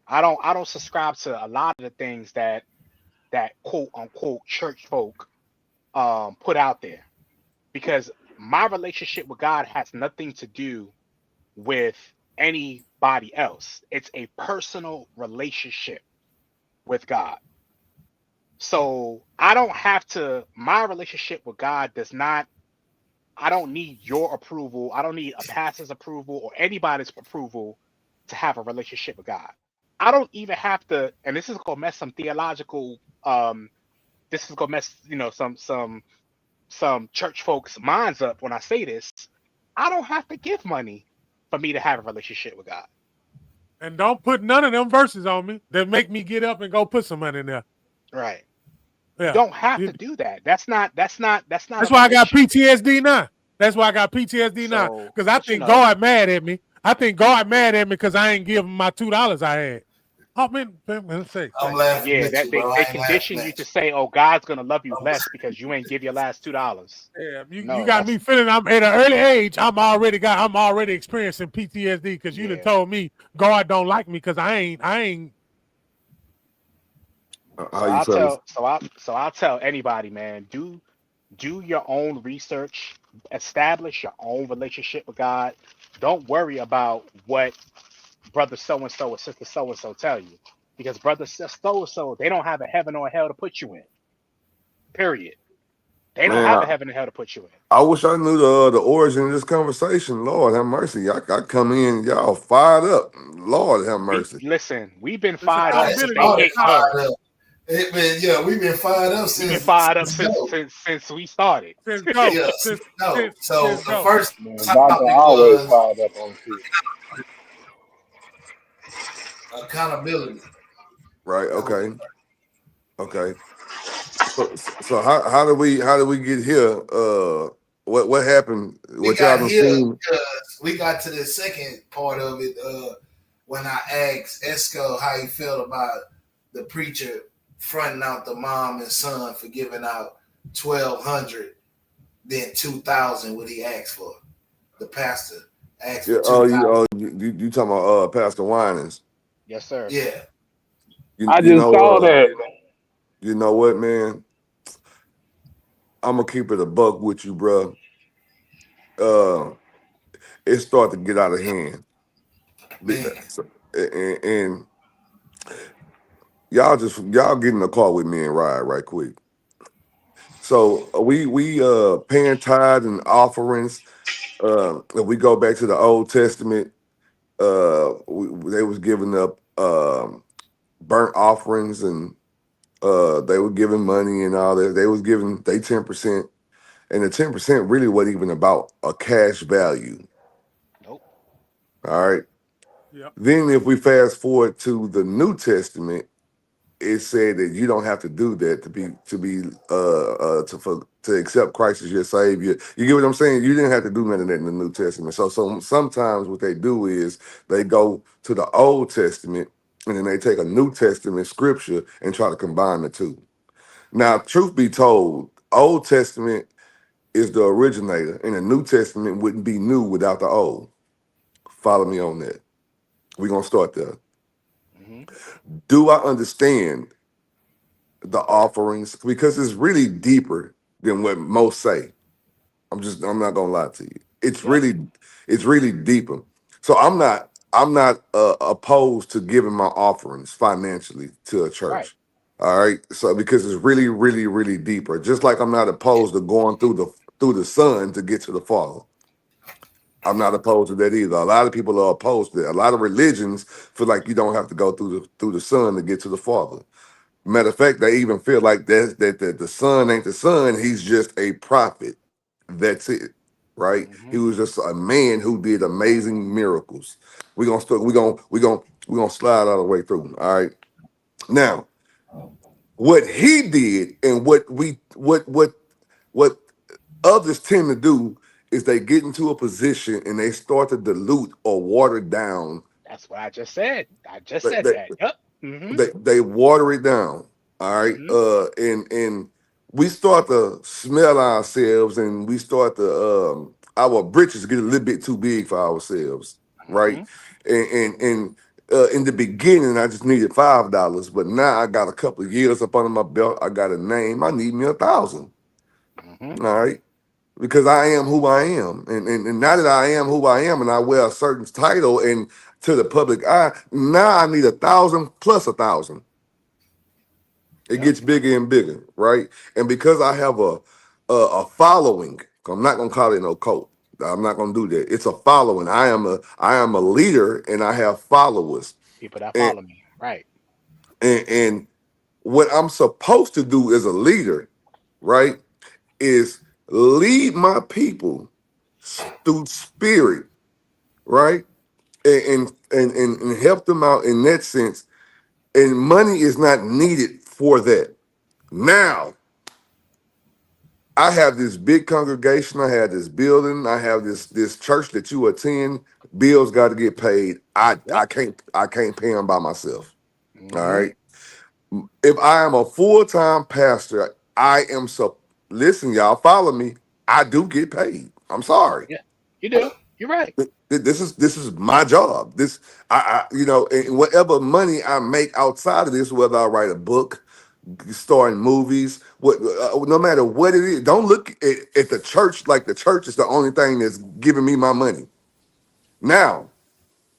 I don't subscribe to a lot of the things that quote unquote church folk put out there, because my relationship with God has nothing to do with anybody else. It's a personal relationship with God. So I don't have to, my relationship with God does not, I don't need your approval. I don't need a pastor's approval or anybody's approval to have a relationship with God. I don't even have to, and this is gonna mess some theological, this is gonna mess, some church folks' minds up when I say this. I don't have to give money for me to have a relationship with God. And don't put none of them verses on me that make me get up and go put some money in there. Right. Yeah. You don't have to do that. That's why I got PTSD now. That's why I got PTSD now. Because I think God mad at me. I think God mad at me because I ain't give him my $2 I had. Oh man, let's say. I'm laughing. Yeah, that they condition you to say, "Oh, God's gonna love you less because you ain't give your last $2." Yeah, you got me feeling. I'm at an early age. I'm already experiencing PTSD because you done told me God don't like me because I ain't. I'll tell anybody, man, do your own research, establish your own relationship with God. Don't worry about what brother so-and-so or sister so-and-so tell you, because brother so-and-so, they don't have a heaven or a hell to put you in. Period. They don't have a heaven and hell to put you in. I wish I knew the origin of this conversation. Lord have mercy. I come in, y'all fired up. Lord have mercy. We've been fired up since they hit hard. We've been fired up since. Since we started. So the first Doctor always fired up on shit. Accountability. Right. Okay. So how do we get here? What happened? We got to the second part of it when I asked Esco how he felt about the preacher fronting out the mom and son for giving out $1,200, then $2,000 what he asked for. The pastor asked for $2,000. You talking about Pastor Winans? Yes, sir. Yeah. I just saw that. You know what, man? I'm gonna keep it a buck with you, bro. It started to get out of hand, and y'all get in the car with me and ride right quick. So we paying tithes and offerings. If we go back to the Old Testament, they was giving up burnt offerings, and they were giving money and all that. They was giving they 10%, and the 10% really wasn't even about a cash value. Nope. All right. Yep. Then if we fast forward to the New Testament, it said that you don't have to do that to accept Christ as your savior. You get what I'm saying? You didn't have to do none of that in the New Testament. So sometimes what they do is they go to the Old Testament and then they take a New Testament scripture and try to combine the two. Now, truth be told, Old Testament is the originator, and the New Testament wouldn't be new without the Old. Follow me on that. We're gonna start there. Mm-hmm. Do I understand the offerings? Because it's really deeper than what most say. I'm not gonna lie to you. It's really deeper. So I'm not opposed to giving my offerings financially to a church. Right. All right. So because it's really, really, really deeper. Just like I'm not opposed to going through the Son to get to the Father. I'm not opposed to that either. A lot of people are opposed to that. A lot of religions feel like you don't have to go through the Son to get to the Father. Matter of fact, they even feel like that the Son ain't the Son. He's just a prophet. That's it, right? Mm-hmm. He was just a man who did amazing miracles. We're gonna slide all the way through. All right. Now, what he did and what others tend to do is they get into a position and they start to dilute or water down. That's what I just said. I just said that. Yep. Mm-hmm. They water it down. All right. Mm-hmm. And we start to smell ourselves, and we start to our britches get a little bit too big for ourselves, right? And in the beginning, I just needed $5, but now I got a couple of years up under my belt. I got a name. I need me 1,000. Mm-hmm. All right. Because I am who I am. And now that I am who I am and I wear a certain title and to the public eye, now I need 1,000 plus 1,000. It gets bigger and bigger, right? And because I have a following, I'm not gonna call it no cult. I'm not gonna do that. It's a following. I am a leader and I have followers. People that follow me. Right. And what I'm supposed to do as a leader, right, is lead my people through spirit, right? And help them out in that sense. And money is not needed for that. Now, I have this big congregation, I have this building, I have this church that you attend, bills got to get paid. I can't pay them by myself. Mm-hmm. All right. If I am a full-time pastor, listen, y'all, follow me. I do get paid. I'm sorry. Yeah, you do. You're right. This is my job. And whatever money I make outside of this, whether I write a book, star in movies, no matter what it is, don't look at the church like the church is the only thing that's giving me my money. Now,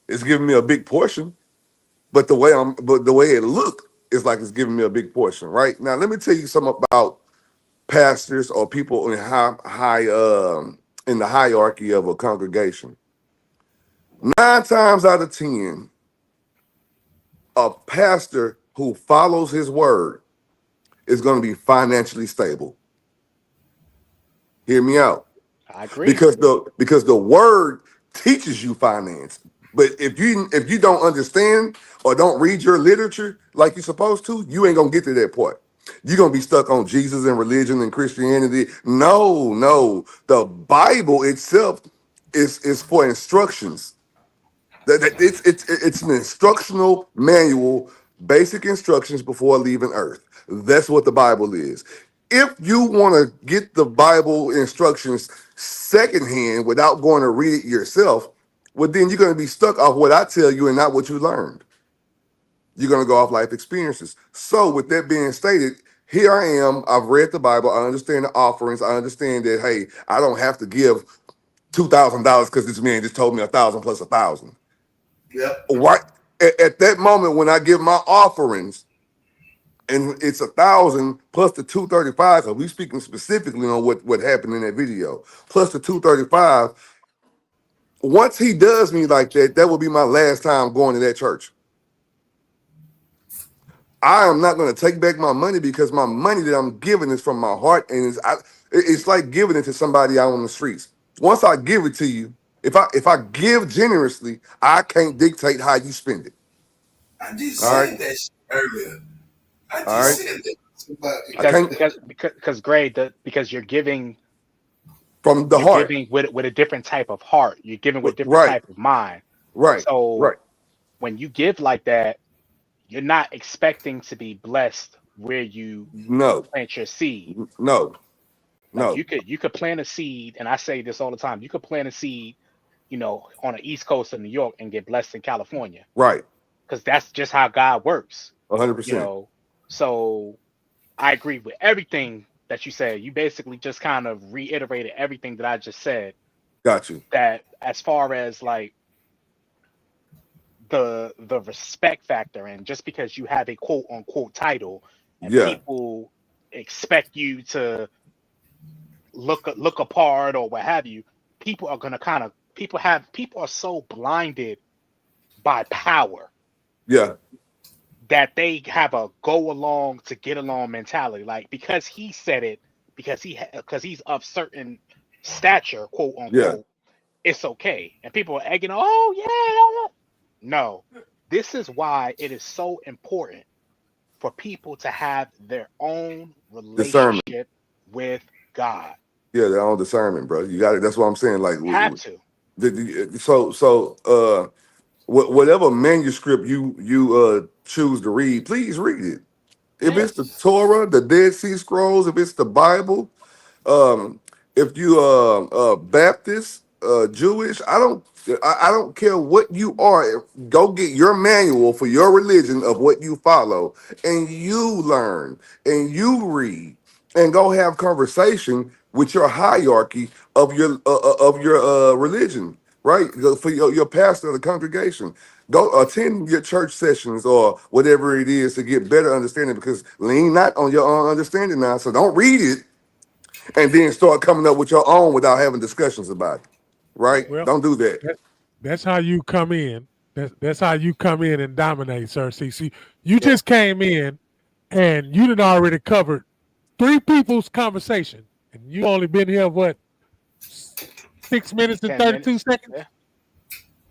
it's giving me a big portion, but the way it looked is like it's giving me a big portion. Right now, let me tell you something about pastors or people in in the hierarchy of a congregation. 9 times out of 10, a pastor who follows his word is going to be financially stable. Hear me out. I agree. Because the word teaches you finance. But if you don't understand or don't read your literature like you're supposed to, you ain't gonna get to that part. You're gonna be stuck on Jesus and religion and Christianity. No. The Bible itself is for instructions. It's an instructional manual, basic instructions before leaving Earth. That's what the Bible is. If you want to get the Bible instructions secondhand without going to read it yourself, well, then you're going to be stuck off what I tell you and not what you learned. You're going to go off life experiences. So with that being stated, here I am. I've read the Bible. I understand the offerings. I understand that, hey, I don't have to give $2,000 because this man just told me 1,000 plus 1,000. Yep. Right at that moment when I give my offerings, and it's 1,000 plus the 235. So we speaking specifically on what happened in that video. Plus the 235. Once he does me like that, that will be my last time going to that church. I am not going to take back my money because my money that I'm giving is from my heart, and it's like giving it to somebody out on the streets. Once I give it to you, if I give generously, I can't dictate how you spend it. I just All right, said that shit earlier. I all just right. said that. But I can't because Gray, because you're giving from the heart. with a different type of heart. You're giving with different Right, type of mind. right, So right. when you give like that, you're not expecting to be blessed where you No, plant your seed. no, Like no. you could plant a seed, and I say this all the time. You could plant a seed, on the East Coast of New York and get blessed in California, Right, because that's just how God works. 100%. So I agree with everything that you said. You basically just kind of reiterated everything that I just said. Got you. That as far as like the respect factor, and just because you have a quote unquote title and Yeah, people expect you to look apart or what have you, people are gonna people are so blinded by power yeah, that they have a go along to get along mentality. Like because he said it, because he's of certain stature, quote yeah. unquote, it's okay. And people are egging, oh yeah. No, this is why it is so important for people to have their own Discernment. relationship with God. Yeah, their own discernment, bro. You got it. That's what I'm saying. Like, Have to. whatever manuscript you choose to read, please read it. If it's the Yes. Torah, the Dead Sea Scrolls, if it's the Bible, um, if you Baptist, Jewish, I don't care what you are. Go get your manual for your religion of what you follow, and you learn and you read and go have conversation with your hierarchy of your religion, right? For your pastor of the congregation. Go attend your church sessions or whatever it is to get better understanding, because lean not on your own understanding now. So don't read it and then start coming up with your own without having discussions about it. Right? Well, Don't do that. that's how you come in. That's how you come in and dominate, sir. See, you just came in and you done already covered 3 people's conversation, and you only been here what 6 minutes and 10 32 minutes. seconds? Yeah.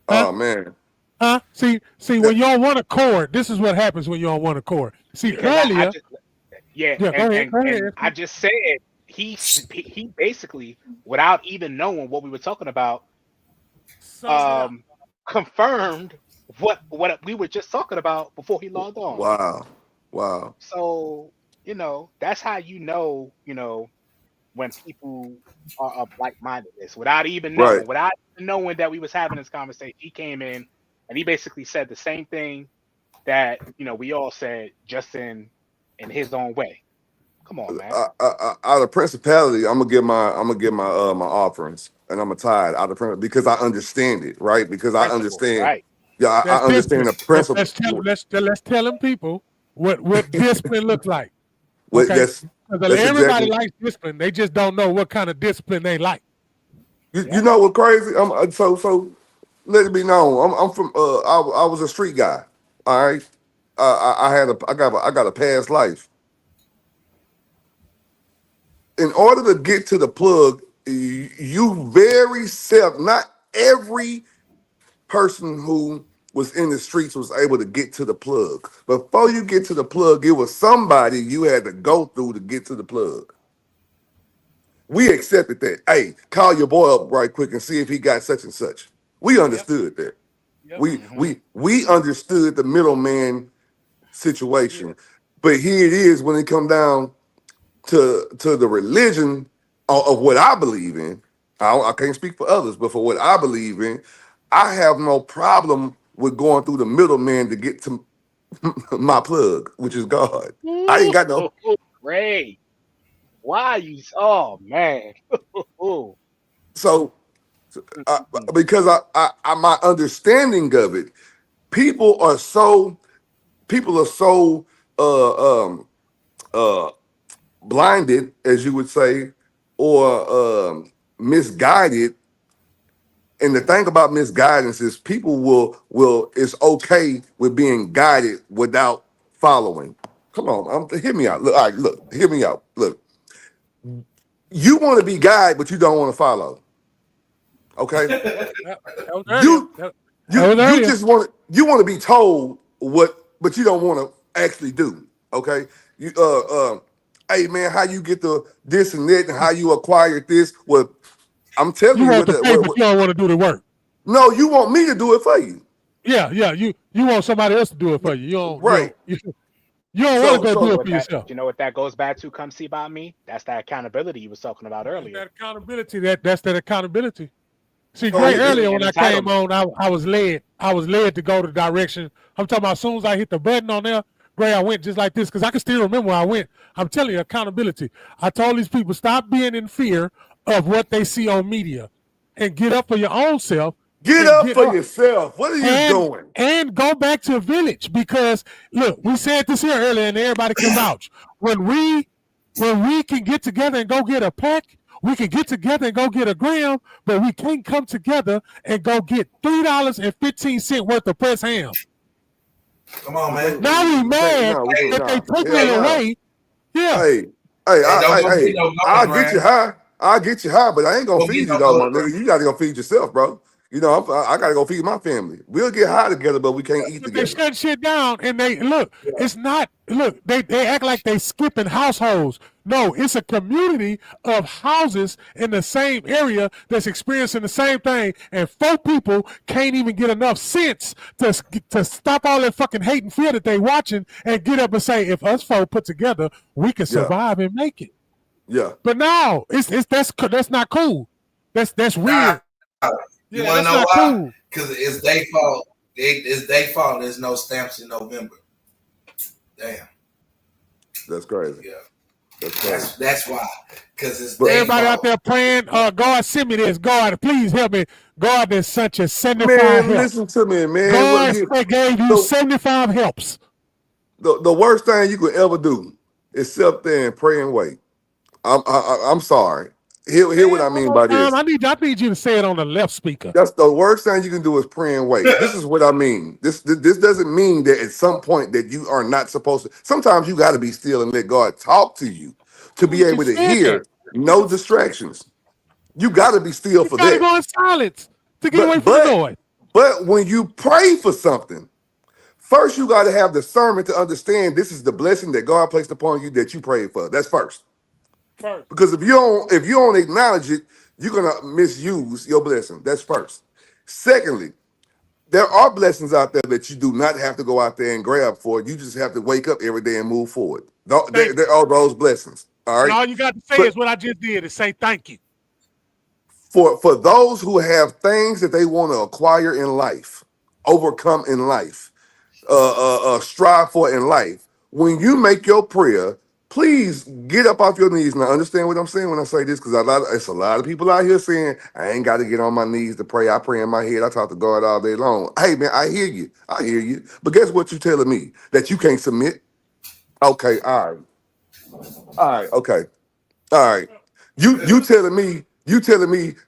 Huh? Oh man. Huh? See, when you're on one accord, this is what happens when you're on one accord. See, Because I earlier, just, go ahead. and I just said he basically, without even knowing what we were talking about, confirmed what we were just talking about before he logged on. Wow. So that's how when people are of like-mindedness, without even Right. knowing that we was having this conversation. He came in and he basically said the same thing that we all said, just in his own way. Come on, man. Out of principality, I'm gonna give my my offerings, and I'm gonna tithe out of principle because I understand it, right? Because I Principle, understand. right? Yeah, I That's understand the discipline. principle. Let's tell them people what discipline looks like. Well, Okay, that's because everybody exactly. likes discipline. They just don't know what kind of discipline they like. You know what crazy? So let it be known. I'm from I was a street guy. All right. I got a past life. In order to get to the plug, you very self, not every person who was in the streets was able to get to the plug. Before you get to the plug, it was somebody you had to go through to get to the plug. We accepted that. Hey, call your boy up right quick and see if he got such and such. We understood that. We understood the middleman situation. But here it is when it come down to the religion of what I believe in. I can't speak for others, but for what I believe in, I have no problem with going through the middleman to get to my plug, which is God. I ain't got no. Great. Why you? Oh man. So because I my understanding of it, people are so blinded, as you would say, or misguided. And the thing about misguidance is people will it's okay with being guided without following. Come on, hear me out. Look, all right, look, hear me out. Look, you want to be guided, but you don't want to follow. Okay, you just want to be told what, but you don't want to actually do. Okay, hey man, how you get the this and that, and how you acquired this? Well, I'm telling you, want the pay, but you don't want to do the work. No, you want me to do it for you. Yeah. You want somebody else to do it for you. You don't. Right. You don't want to go do it for yourself. You know what that goes back to? Come see about me. That's that accountability you was talking about earlier. That accountability. That's that accountability. See, earlier when I came on, I was led. I was led to go the direction. I'm talking about as soon as I hit the button on there, Gray, I went just like this because I can still remember where I went. I'm telling you, accountability. I told these people, stop being in fear of what they see on media and get up for your own self. Get up for yourself. What are you doing? And go back to a village because, look, we said this here earlier and everybody can vouch. When we can get together and go get a pack, we can get together and go get a gram, but we can't come together and go get $3.15 worth of pressed ham. Come on, man. Now we mad that they took it away. Yeah. Hey, I'll get you high. I'll get you high, but I ain't gonna feed you though, my nigga. You gotta go feed yourself, bro. You know, I gotta go feed my family. We'll get high together, but we can't eat together. They shut shit down, and they look. It's not look. They act like they skipping households. No, it's a community of houses in the same area that's experiencing the same thing, and 4 people can't even get enough sense to stop all that fucking hate and fear that they watching and get up and say, if us 4 put together, we can survive and make it. Yeah. But no, that's not cool. That's weird. You want to know why? Because it's their fault. It's their fault. There's no stamps in November. Damn. That's crazy. Yeah. That's crazy. That's why. Because it's everybody out there praying. God, send me this. God, please help me. God, there's such a 75 man, helps. listen to me, man. God gave you 75 helps. The worst thing you could ever do is sit up there and pray and wait. I'm sorry. Hear what I mean by this. I need you to say it on the left speaker. That's the worst thing you can do is pray and wait. This is what I mean. This doesn't mean that at some point that you are not supposed to. Sometimes you got to be still and let God talk to you to be able to hear. No distractions. You got to be still for that. You got to go in silence to get away from the noise. But when you pray for something, first you got to have discernment to understand this is the blessing that God placed upon you that you prayed for. That's first. Because if you don't acknowledge it, you're gonna misuse your blessing. That's first. Secondly, there are blessings out there that you do not have to go out there and grab for. You just have to wake up every day and move forward. There are those blessings. All right. And all you got to say is what I just did is say thank you. For those who have things that they want to acquire in life, overcome in life, strive for in life, when you make your prayer, please get up off your knees. Now, understand what I'm saying when I say this, because it's a lot of people out here saying, I ain't got to get on my knees to pray. I pray in my head. I talk to God all day long. Hey, man, I hear you. But guess what you're telling me? That you can't submit? Okay, all right. Okay. All right. You telling me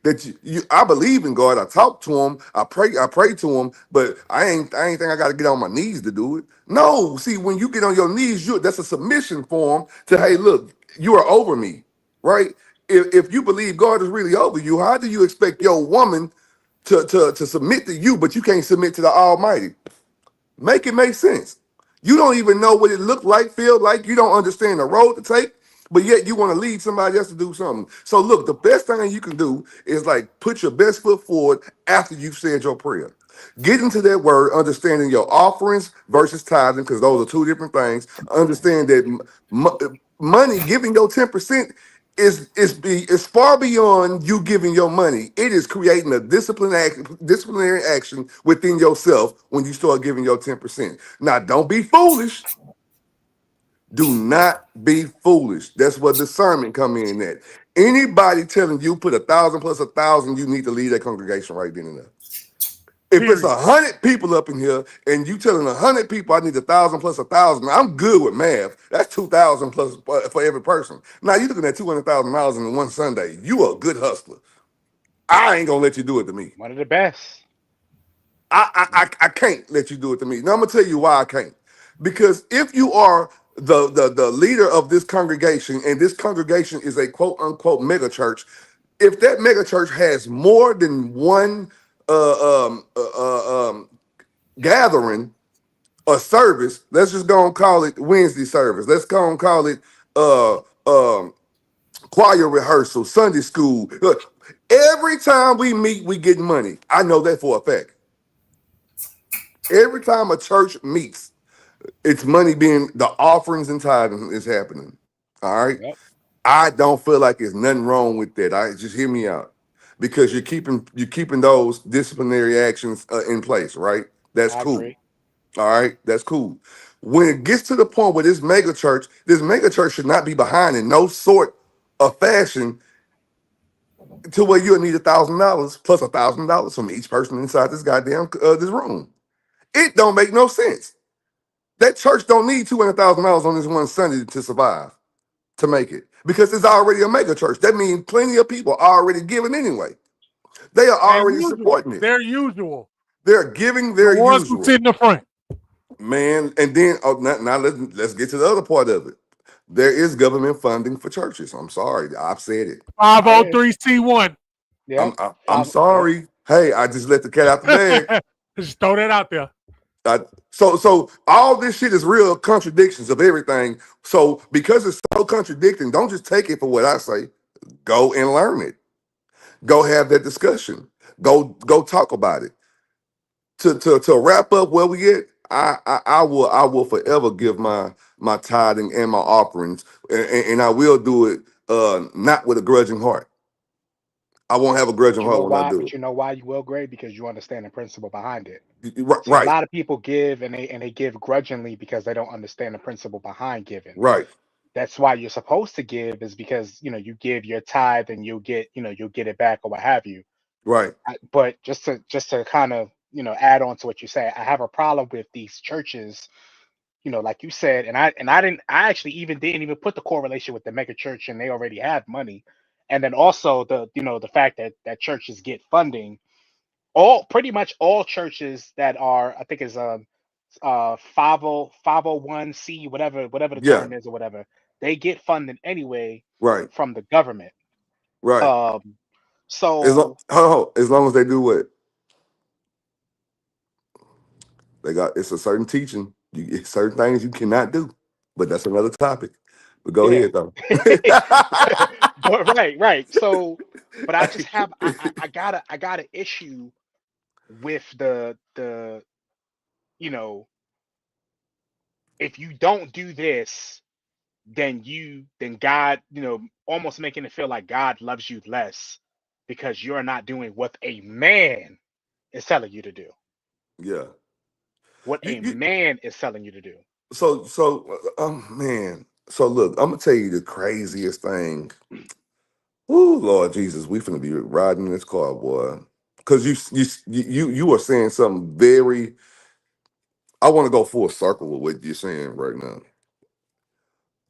that I believe in God. I talk to him. I pray to him, but I ain't think I got to get on my knees to do it. No, see, when you get on your knees, that's a submission form to, hey, look, you are over me, right? If you believe God is really over you, how do you expect your woman to submit to you, but you can't submit to the Almighty? Make it make sense. You don't even know what it looked like, feel like. You don't understand the road to take, but yet you want to lead somebody else to do something. So look, the best thing you can do is like put your best foot forward after you've said your prayer. Get into that word, understanding your offerings versus tithing, because those are 2 different things. Understand that money, giving your 10% is far beyond you giving your money. It is creating a disciplinary action within yourself when you start giving your 10%. Now, don't be foolish. Do not be foolish. That's where discernment come in at. Anybody telling you put 1,000 plus 1,000, you need to leave that congregation right then and there. If it's 100 people up in here and you telling 100 people I need 1,000 plus 1,000, I'm good with math. That's 2,000 plus for every person. Now you're looking at $200,000 in one Sunday. You are a good hustler. I ain't gonna let you do it to me. One of the best. I can't let you do it to me. Now I'm gonna tell you why I can't. Because if you are the leader of this congregation, and this congregation is a quote unquote mega church, if that mega church has more than one gathering or service, let's just go and call it Wednesday service. Let's go and call it uh choir rehearsal, Sunday school. Look, every time we meet, we get money. I know that for a fact. Every time a church meets, it's money being the offerings and tithing is happening. All right. Yep. I don't feel like there's nothing wrong with that. I just hear me out, because you're keeping those disciplinary actions in place, right? That's I cool. agree. All right, that's cool. When it gets to the point where this mega church should not be behind in no sort of fashion, to where you'll need $1,000 plus $1,000 from each person inside this goddamn this room. It don't make no sense. That church don't need $200,000 on this one Sunday to survive, to make it, because it's already a mega church. That means plenty of people are already giving anyway. They are already supporting it. Their usual. They're giving their the ones usual. who sit in the front. Man, and then now let's get to the other part of it. There is government funding for churches. I'm sorry, I've said it. 503C1. Yeah. I'm sorry. Hey, I just let the cat out the bag. Just throw that out there. So all this shit is real contradictions of everything. So because it's so contradicting, don't just take it for what I say. Go and learn it. Go have that discussion. Go talk about it. To wrap up where we get, I will forever give my tithing and my offerings, and I will do it not with a grudging heart. I won't have a grudging heart when I do it. You know why you will, Greg? Because you understand the principle behind it. Right. See, a lot of people give and they give grudgingly because they don't understand the principle behind giving. Right. That's why you're supposed to give, is because you give your tithe and you'll get it back or what have you. Right. But just to kind of add on to what you say, I have a problem with these churches, like you said, and I actually didn't even put the correlation with the mega church, and they already have money, and then also the fact that churches get funding. Pretty much all churches that are, I think is 501c, whatever the term is or whatever, they get funding anyway, right, from the government. Right. So as long as they do what they got, it's a certain teaching. It's certain things you cannot do, but that's another topic. But go ahead though. But, right. So, but I just have I got an issue with the if you don't do this, then God, almost making it feel like God loves you less because you're not doing what a man is telling you to do. Yeah. What a man is telling you to do. So man. So look, I'm gonna tell you the craziest thing. Oh Lord Jesus, we finna be riding in this car, boy. Because you are saying something very. I want to go full circle with what you're saying right now.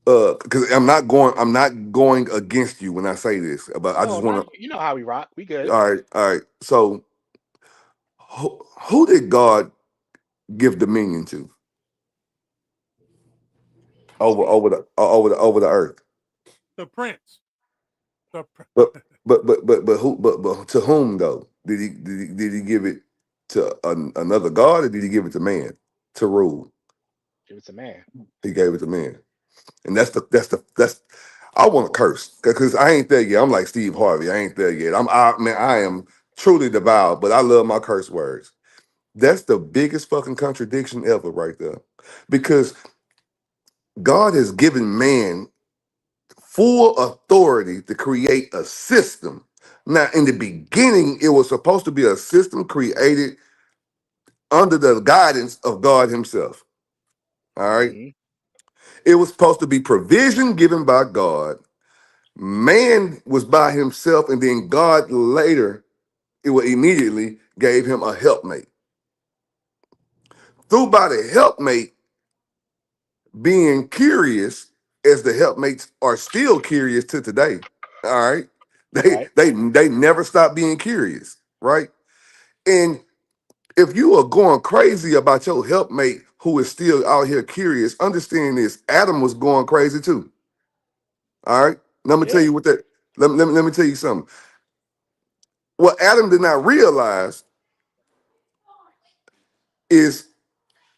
Because I'm not going against you when I say this. But I just want to. You know how we rock. We good. All right. So, who did God give dominion to over the earth? The prince. But to whom though? Did he give it to another God, or did he give it to man to rule? Give it to man. He gave it to man, and that's I want to curse because I ain't there yet. I'm like Steve Harvey. I ain't there yet. I am truly devout, but I love my curse words. That's the biggest fucking contradiction ever, right there, because God has given man full authority to create a system. Now, in the beginning, it was supposed to be a system created under the guidance of God Himself. All right. Mm-hmm. It was supposed to be provision given by God. Man was by himself, and then God later, immediately gave him a helpmate. By the helpmate being curious, as the helpmates are still curious to today. All right. They never stop being curious, right? And if you are going crazy about your helpmate who is still out here curious, understand this. Adam was going crazy too. All right. Let me tell you what that. Let me tell you something. What Adam did not realize is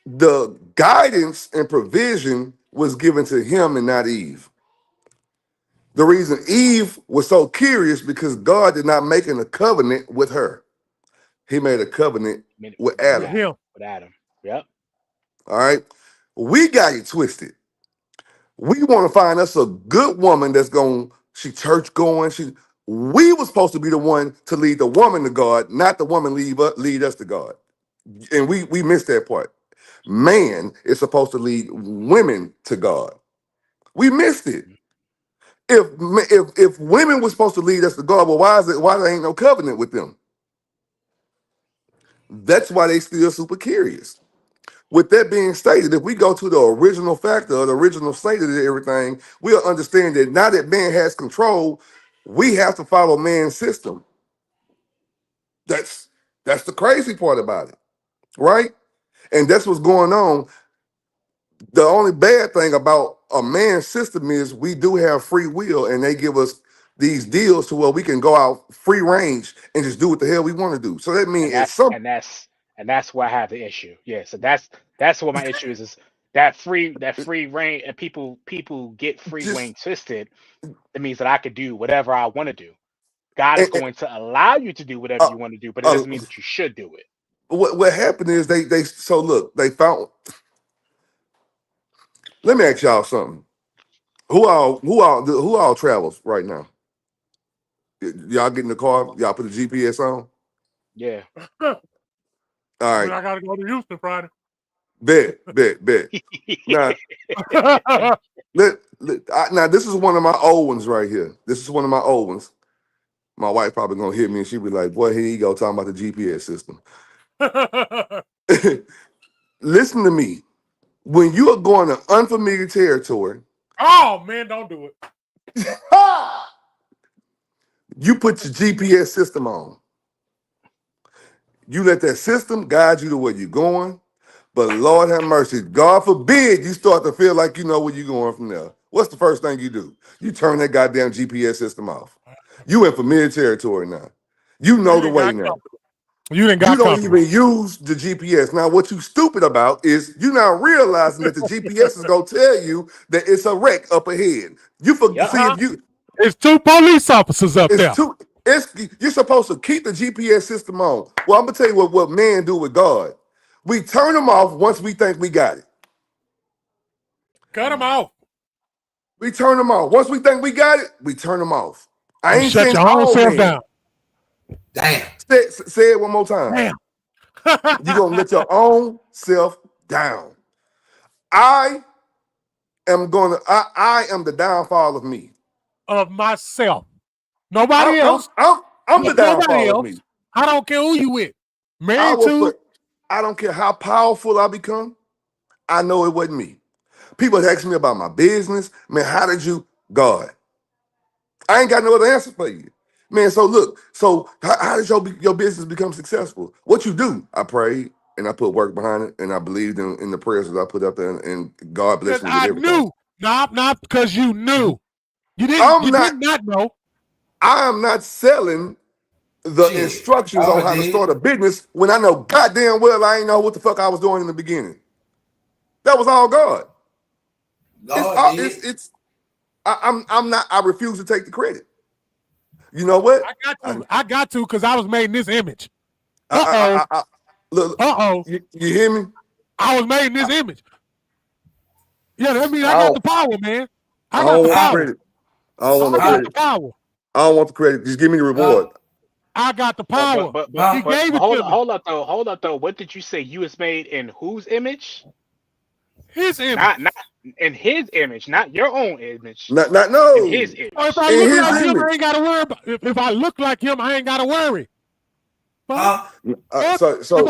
the guidance and provision was given to him and not Eve. The reason Eve was so curious because God did not make a covenant with her. He made a covenant with Adam. With Adam. Yep. All right. We got it twisted. We want to find us a good woman that's she church going. We were supposed to be the one to lead the woman to God, not the woman lead us to God. And we missed that part. Man is supposed to lead women to God. We missed it. If women were supposed to lead us to God, well, why there ain't no covenant with them? That's why they still super curious. With that being stated, if we go to the original factor or the original state of everything, we'll understand that now that man has control, we have to follow man's system. That's the crazy part about it, right? And that's what's going on. The only bad thing about a man's system is we do have free will, and they give us these deals to where we can go out free range and just do what the hell we want to do. So that means and that's where I have the issue. Yeah, so that's what my issue is that free reign, and people get free reign twisted. It means that I could do whatever I want to do. God is going to allow you to do whatever you want to do, but it doesn't mean that you should do it. What happened is they found. Let me ask y'all something. Who all travels right now? Y'all get in the car. Y'all put the GPS on. Yeah. All right. I gotta go to Houston Friday. Bet. Now, now this is one of my old ones right here. This is one of my old ones. My wife probably gonna hit me and she'll be like, "Boy, here you go talking about the GPS system." Listen to me. When you are going to unfamiliar territory, oh man, don't do it. You put your GPS system on. You let that system guide you to where you're going. But Lord have mercy, God forbid you start to feel like you know where you're going from there. What's the first thing you do? You turn that goddamn GPS system off. You in familiar territory now. You know the way now. You don't even use the GPS. Now, what you stupid about is you now realizing that the GPS is gonna tell you that it's a wreck up ahead. You forget. It's two police officers up there. You're supposed to keep the GPS system on. Well, I'm gonna tell you what men do with God. We turn them off once we think we got it. Cut them off. We turn them off. Once we think we got it, we turn them off. I ain't shut your own self down. Damn. Say it one more time. Damn. You're gonna let your own self down. I am the downfall of me. Of myself. Nobody else. I'm the downfall of me. I don't care who you with. Married to. I don't care how powerful I become. I know it wasn't me. People ask me about my business. Man, how did you? God. I ain't got no other answer for you. Man, so look. So how did your business become successful? What you do? I prayed and I put work behind it and I believed in the prayers that I put up there and God blessed me with everything. I knew. Not because you knew. You did not know. I am not selling the instructions on how to start a business when I know goddamn well I ain't know what the fuck I was doing in the beginning. That was all God. I refuse to take the credit. You know what? I got to because I was made in this image. You hear me? I was made in this image. Yeah, that means I got the power, man. I got the power. I don't want the credit. I don't want the credit. Just give me the reward. I got the power. But he gave it to me. Hold up though. What did you say? You was made in whose image? His image. Not in his image, not your own image. No. In his image. If I look like him, I ain't gotta worry about. If I look like him, I ain't gotta worry. If I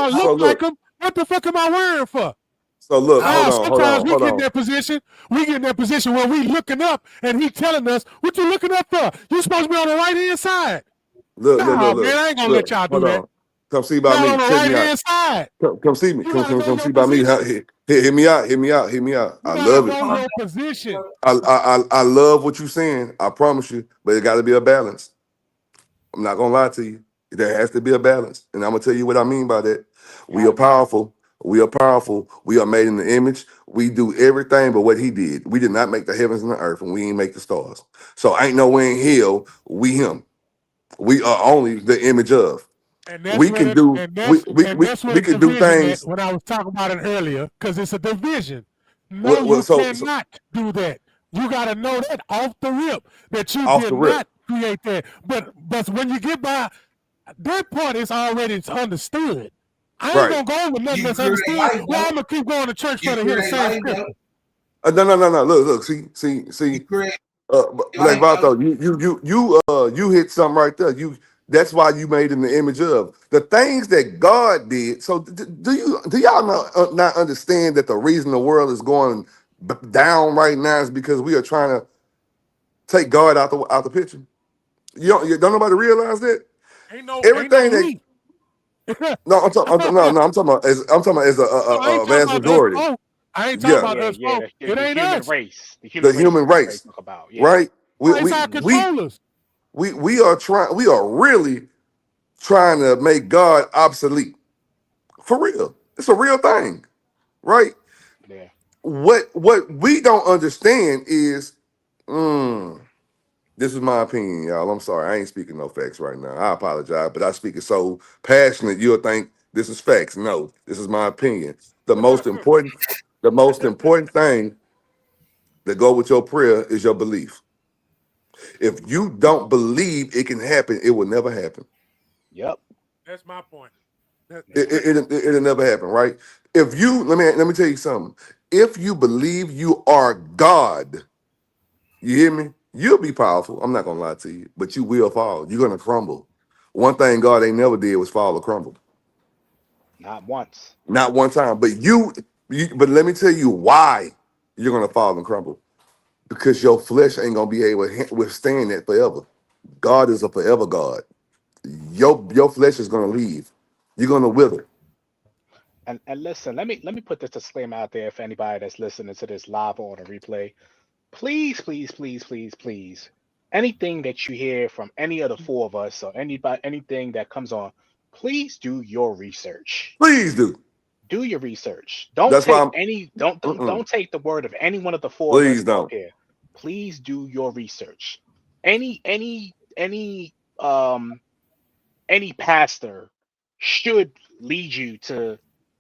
look like him, what the fuck am I worrying for? So look, sometimes we get in that position. We get in that position where we looking up and he telling us, "What you looking up for? You supposed to be on the right hand side." Look. Man, I ain't gonna let y'all do that. Come see about Not me. on the Check right me out. hand side. Come see me. You gotta know Come your see about me. position. Hear me out. Hear me out. Hear me out. You I gotta love it. know your position. I love what you're saying. I promise you, but it got to be a balance. I'm not gonna lie to you. There has to be a balance, and I'm gonna tell you what I mean by that. We are powerful. We are powerful. We are made in the image. We do everything but what he did. We did not make the heavens and the earth, and we ain't make the stars. So ain't no way in hell we him. We are only the image of. And that's We where can do that's where we the can do division at things. when I was talking about it earlier, because it's a division. No, you So cannot do that. You gotta know that off the rip that you off the did rip. not create that. But when you get by that part, is already understood. I ain't Right. gonna go with nothing You that's create understood. life, Well, though. I'm gonna keep going to church You for to hear the create same life, though. scripture. No. Look. See. You create Black life, though. Vato, you hit something right there. That's why you made in the image of the things that God did. So do y'all not understand that the reason the world is going down right now is because we are trying to take God out the picture? You don't nobody realize that Ain't no everything that we. no I'm talking about as I ain't a talking vast about us majority. folk. I ain't talking Yeah, about us folk. It The ain't human us. race. The the human race human is what they race, talk about. Yeah. right? We It's we our we controllers. we are trying. We are really trying to make God obsolete. For real. It's a real thing, right? Yeah. What we don't understand is this is my opinion, y'all. I'm sorry. I ain't speaking no facts right now. I apologize, but I speak it so passionate you'll think this is facts. No, this is my opinion. The most important thing that go with your prayer is your belief. If you don't believe it can happen, it will never happen. Yep. That's my point. It'll never happen, right? If you let me tell you something. If you believe you are God, you hear me? You'll be powerful. I'm not gonna lie to you, but you will fall. You're gonna crumble. One thing God ain't never did was fall or crumble. Not once. Not one time. But but let me tell you why you're gonna fall and crumble. Because your flesh ain't gonna be able to withstand that forever. God is a forever God. Your flesh is gonna leave. You're gonna wither. And listen, let me put this disclaimer out there for anybody that's listening to this live or on a replay. Please, anything that you hear from any of the four of us or anything that comes on, please do your research. Please do. Do your research. Don't That's why take I'm. any don't take the word of any one of the four of us Please up don't. here. Please do your research. Any pastor should lead you to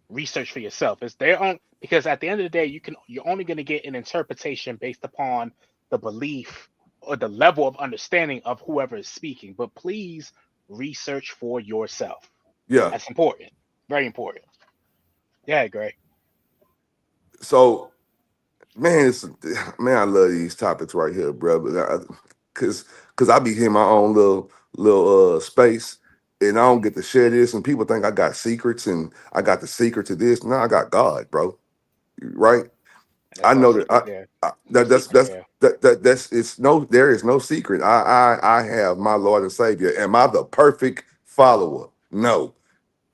research for yourself. It's their own, because at the end of the day, you're only going to get an interpretation based upon the belief or the level of understanding of whoever is speaking. But please research for yourself. Yeah. That's important. Very important. Yeah, Greg. So, man, I love these topics right here, brother. Cause I be in my own little space, and I don't get to share this, and people think I got secrets, and I got the secret to this. No, I got God, bro. Right? And I that's all know that secret there. No that's secret there. that's it's no there is no secret. I have my Lord and Savior. Am I the perfect follower? No.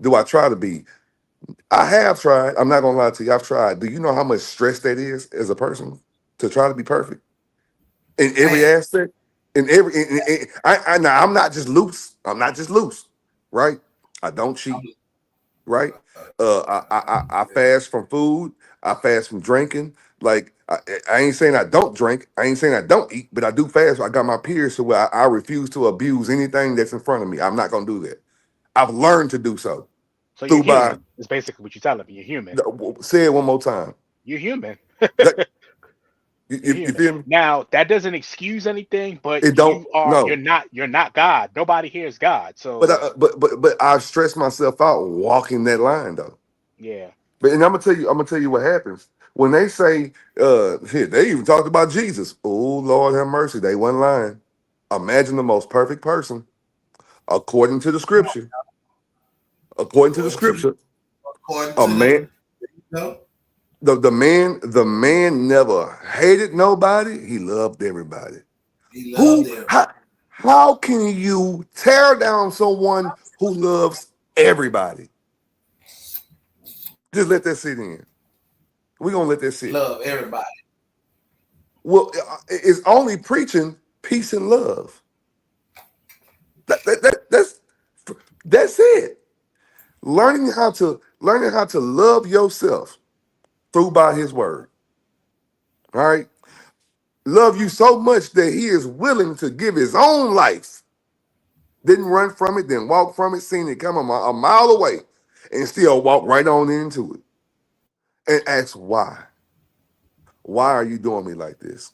Do I try to be? I have tried. I'm not gonna lie to you. I've tried. Do you know how much stress that is as a person to try to be perfect in every Man, aspect? Now I'm not just loose. I'm not just loose, right? I don't cheat, right? I fast from food. I fast from drinking. Like I ain't saying I don't drink. I ain't saying I don't eat, but I do fast. I got my peers to where I refuse to abuse anything that's in front of me. I'm not gonna do that. I've learned to do so So you're through by human. Is basically what you're telling me. You're human. say it one more time. You're human. That You're you human. feel me? Now that doesn't excuse anything, but It don't you're no. not God. Nobody here is God. But So I stress myself out walking that line though. yeah. But and I'm gonna tell you what happens when they say here they even talked about Jesus. Oh Lord have mercy, they wasn't lying. Imagine the most perfect person according to the scripture. According to the according to scripture, according a to man the the man never hated nobody. He loved everybody. he loved Who them. how can you tear down someone who loves everybody. Just let that sit in. We're gonna let that sit. Love everybody. Well, it's only preaching peace and love. That's it. Learning how to love yourself through by His word. All right, love you so much that He is willing to give His own life. Didn't run from it, didn't walk from it, seen it come a mile away, and still walk right on into it. And ask why. Why are you doing me like this?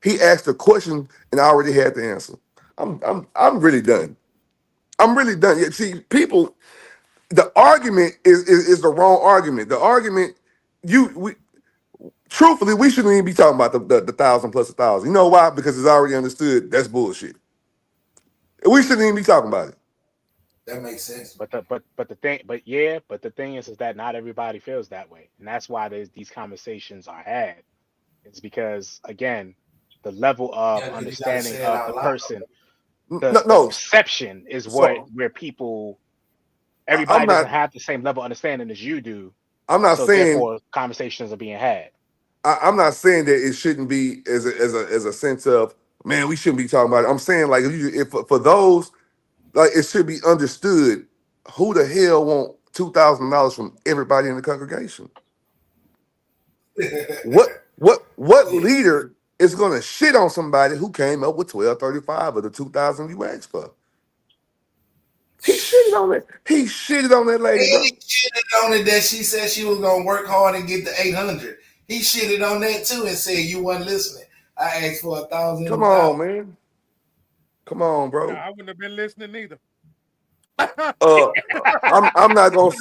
He asked a question and I already had the answer. I'm really done. I'm really done. Yeah, see, people, the argument is the wrong argument. The argument, truthfully, we shouldn't even be talking about the 1,000 plus 1,000. You know why? Because it's already understood that's bullshit. We shouldn't even be talking about it. That makes sense. But the thing is that not everybody feels that way, and that's why these conversations are had. It's because, again, the level of understanding of the person, the perception is where people, everybody doesn't have the same level of understanding as you do. I'm not saying therefore conversations are being had. I'm not saying that it shouldn't be as a sense of, man, we shouldn't be talking about it. I'm saying, like, if for those, like, it should be understood who the hell want $2,000 from everybody in the congregation. What leader is going to shit on somebody who came up with 1235 or the 2,000 you asked for? He shitted on it. He shitted on that lady. He shitted on it that she said she was gonna work hard and get the 800. He shitted on that too and said you wasn't listening. I asked for 1,000. Come on, man. Come on, bro. I wouldn't have been listening either. I'm not gonna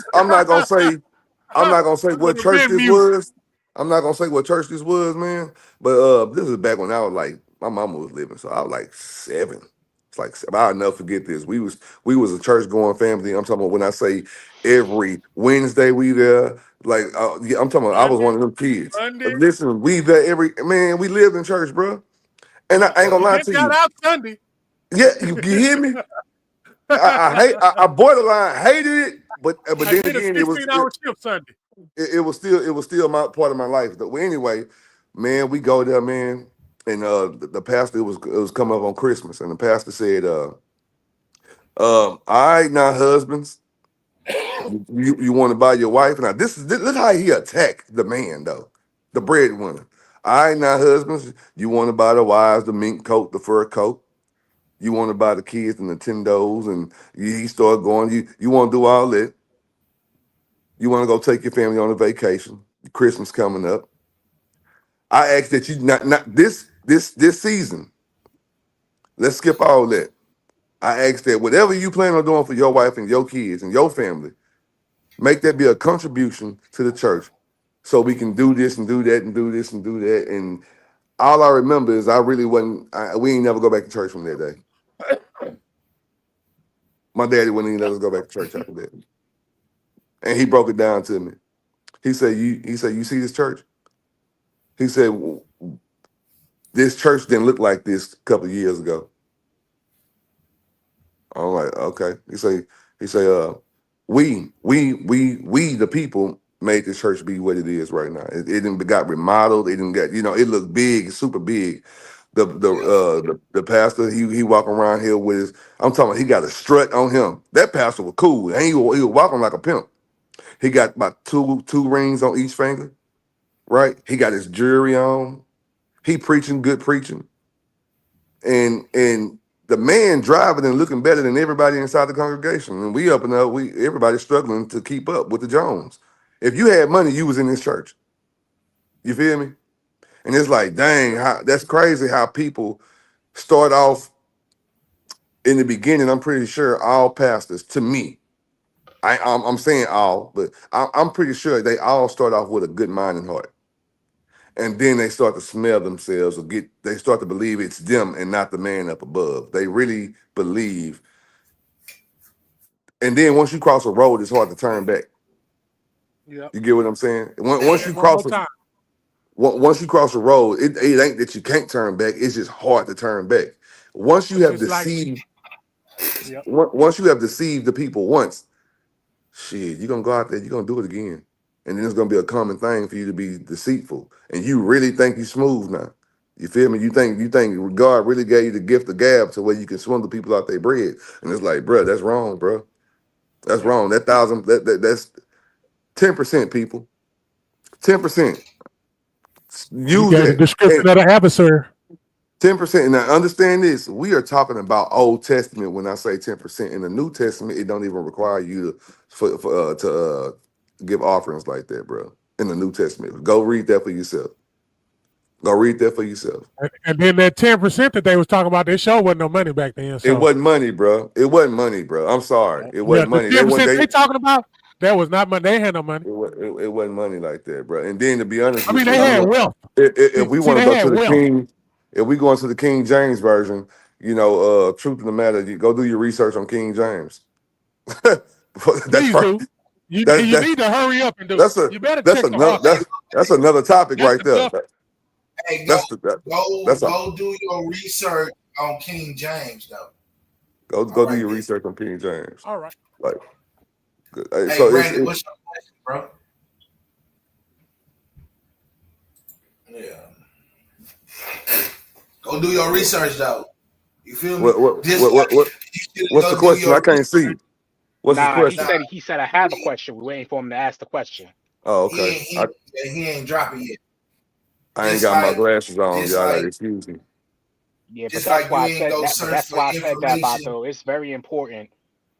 say what church this was. I'm not gonna say what church this was, man. But this is back when I was like, my mama was living, so I was like 7. It's like, I'll never forget this. We was a church going family. I'm talking about when I say every Wednesday we there. Like, I'm talking about I was one of them kids. But listen, we there we lived in church, bro. And I ain't gonna lie to you. Out Sunday. Yeah, you hear me? I borderline hated it, but then again, it was Sunday. It was still my part of my life. But anyway, man, we go there, man, and the pastor was coming up on Christmas, and the pastor said, all right, now husbands, you want to buy your wife? Now look how he attacked the man though, the breadwinner. All right, now husbands, you want to buy the wives the mink coat, the fur coat. You want to buy the kids the Nintendos, and he started going. You want to do all that. You want to go take your family on a vacation. Christmas coming up. I ask that you not this season. Let's skip all that. I ask that whatever you plan on doing for your wife and your kids and your family, make that be a contribution to the church, so we can do this and do that and do this and do that. And all I remember is I really wasn't. We ain't never go back to church from that day. My daddy wouldn't even let us go back to church after that. And he broke it down to me. He said, you see this church? He said, this church didn't look like this a couple of years ago. I'm like, okay. He say, we the people made this church be what it is right now. It didn't got remodeled. It didn't get, it looked big, super big. The pastor, he walking around here with his, I'm talking about, he got a strut on him. That pastor was cool. And he was walking like a pimp. He got about two rings on each finger, right? He got his jewelry on. He preaching good preaching. And the man driving and looking better than everybody inside the congregation. And we up and up, everybody's struggling to keep up with the Jones. If you had money, you was in this church. You feel me? And it's like, dang, that's crazy how people start off in the beginning. I'm pretty sure all pastors, to me, I'm saying all, but I'm pretty sure they all start off with a good mind and heart. And then they start to smell themselves they start to believe it's them and not the man up above. They really believe. And then once you cross a road, it's hard to turn back. Yep. You get what I'm saying? Once you cross the road, it ain't that you can't turn back. It's just hard to turn back. Once you have deceived, once you have deceived the people once, shit, you're gonna go out there, you're gonna do it again. And then it's gonna be a common thing for you to be deceitful. And you really think you smooth now. You feel me? You think God really gave you the gift of gab to where you can swindle people out their bread. And it's like, bro, that's wrong, bro. That's wrong. That's 10% people. 10%. You Use gave the that. description of the adversary. 10%. Now understand this. We are talking about Old Testament when I say 10%. In the New Testament, it don't even require you to give offerings like that, bro. In the New Testament. Go read that for yourself. Go read that for yourself. And then that 10% that they was talking about, they sure wasn't no money back then. So. It wasn't money, bro. It wasn't money, bro. I'm sorry. It wasn't money. The 10% they talking about, that was not money. They had no money. It wasn't money like that, bro. And then to be honest, I mean, they had wealth. If we want to go to the King, if we go into the King James version, truth of the matter, you go do your research on King James. Please do. You need to hurry up and do it. You better check that's another topic right there. Hey, go do your research on King James, though. Go do your research on King James. All right. Like, hey, so Brandon, what's your question, bro? Yeah. Go do your research, though. You feel me? What's the question? I can't see. What's the question? He said I have a question. We're waiting for him to ask the question. Oh, okay. He ain't dropping yet. I ain't got my glasses on, y'all. Excuse me. Yeah, but that's why I said that, Bato. It's very important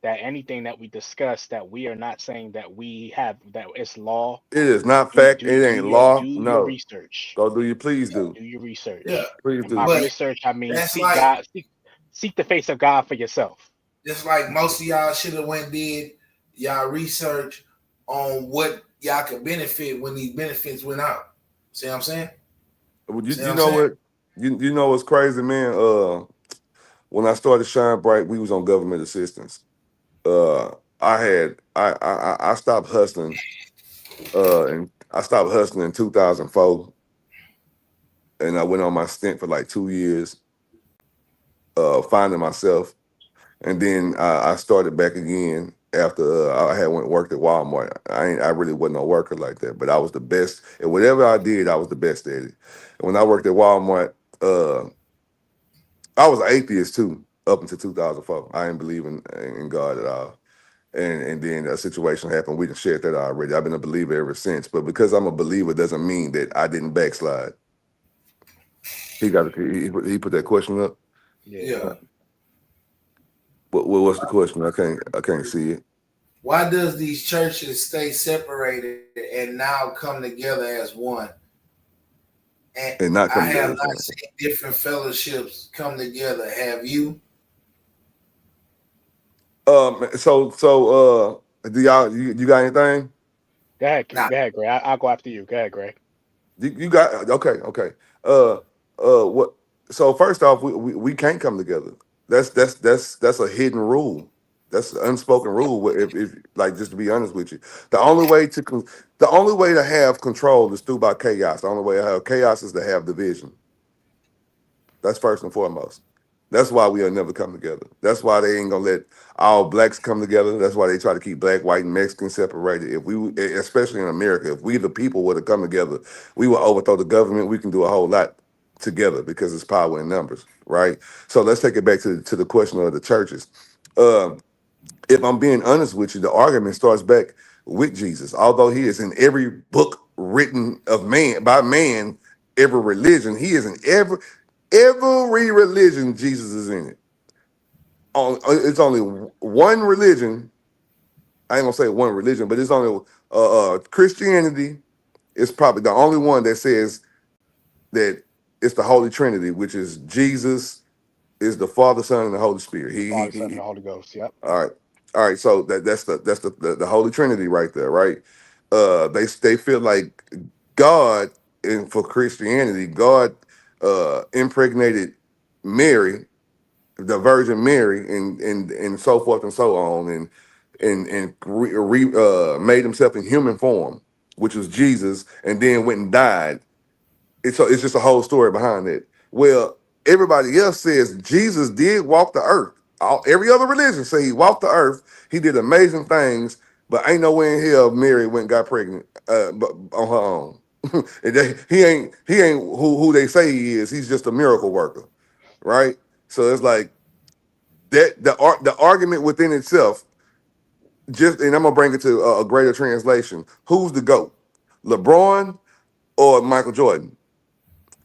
that anything that we discuss, that we are not saying that it's law. It is not fact. It ain't law. Do your research. Go do your. Please do. Do your research. Yeah. Please do. By research, I mean seek the face of God for yourself. Just like most of y'all should have did y'all research on what y'all could benefit when these benefits went out. See what I'm saying? You know what? You know what's crazy, man? When I started Shine Bright, we was on government assistance. I stopped hustling. And I stopped hustling in 2004, and I went on my stint for like 2 years, finding myself, and then I started back again after I had worked at Walmart. I really wasn't a worker like that, but I was the best at whatever I did. I was the best at it. And when I worked at Walmart, I was an atheist too up until 2004. I didn't believe in God at all. And then a situation happened. We done shared that already. I've been a believer ever since. But because I'm a believer doesn't mean that I didn't backslide. He put that question up. Yeah. What's the question? I can't see it. Why does these churches stay separated and now come together as one? And not come together. I have not seen different fellowships come together. Have you? So do y'all you got anything? Go ahead, Greg. I'll go after you. Go ahead, Greg. You got okay. What? So first off, we can't come together. That's a hidden rule. That's an unspoken rule. If like, just to be honest with you, the only way to have control is through by chaos. The only way to have chaos is to have division. That's first and foremost. That's why we'll never come together. That's why they ain't gonna let all blacks come together. That's why they try to keep black, white, and Mexican separated. If we, especially in America, if we the people were to come together, we will overthrow the government. We can do a whole lot together because it's power in numbers, right? So let's take it back to the question of the churches. If I'm being honest with you, the argument starts back with Jesus. Although he is in every book written of man by man, every religion, he is in every religion. Jesus is in it. It's only one religion. I ain't gonna say one religion, but it's only Christianity is probably the only one that says that it's the Holy Trinity, which is Jesus is the Father, Son, and the Holy Spirit. Father, Son, and the Holy Ghost. Yep. All right. So that's the Holy Trinity right there, right? They feel like God, and for Christianity, God impregnated Mary, the Virgin Mary, and so forth and so on, and made himself in human form, which was Jesus, and then went and died. It's just a whole story behind it. Well, everybody else says Jesus did walk the earth. Every other religion say he walked the earth. He did amazing things, But ain't no way in hell Mary went and got pregnant but on her own. He ain't who they say he is. He's just a miracle worker, right? So it's like that the argument within itself. Just and I'm gonna bring it to a greater translation. Who's the GOAT, LeBron or Michael Jordan?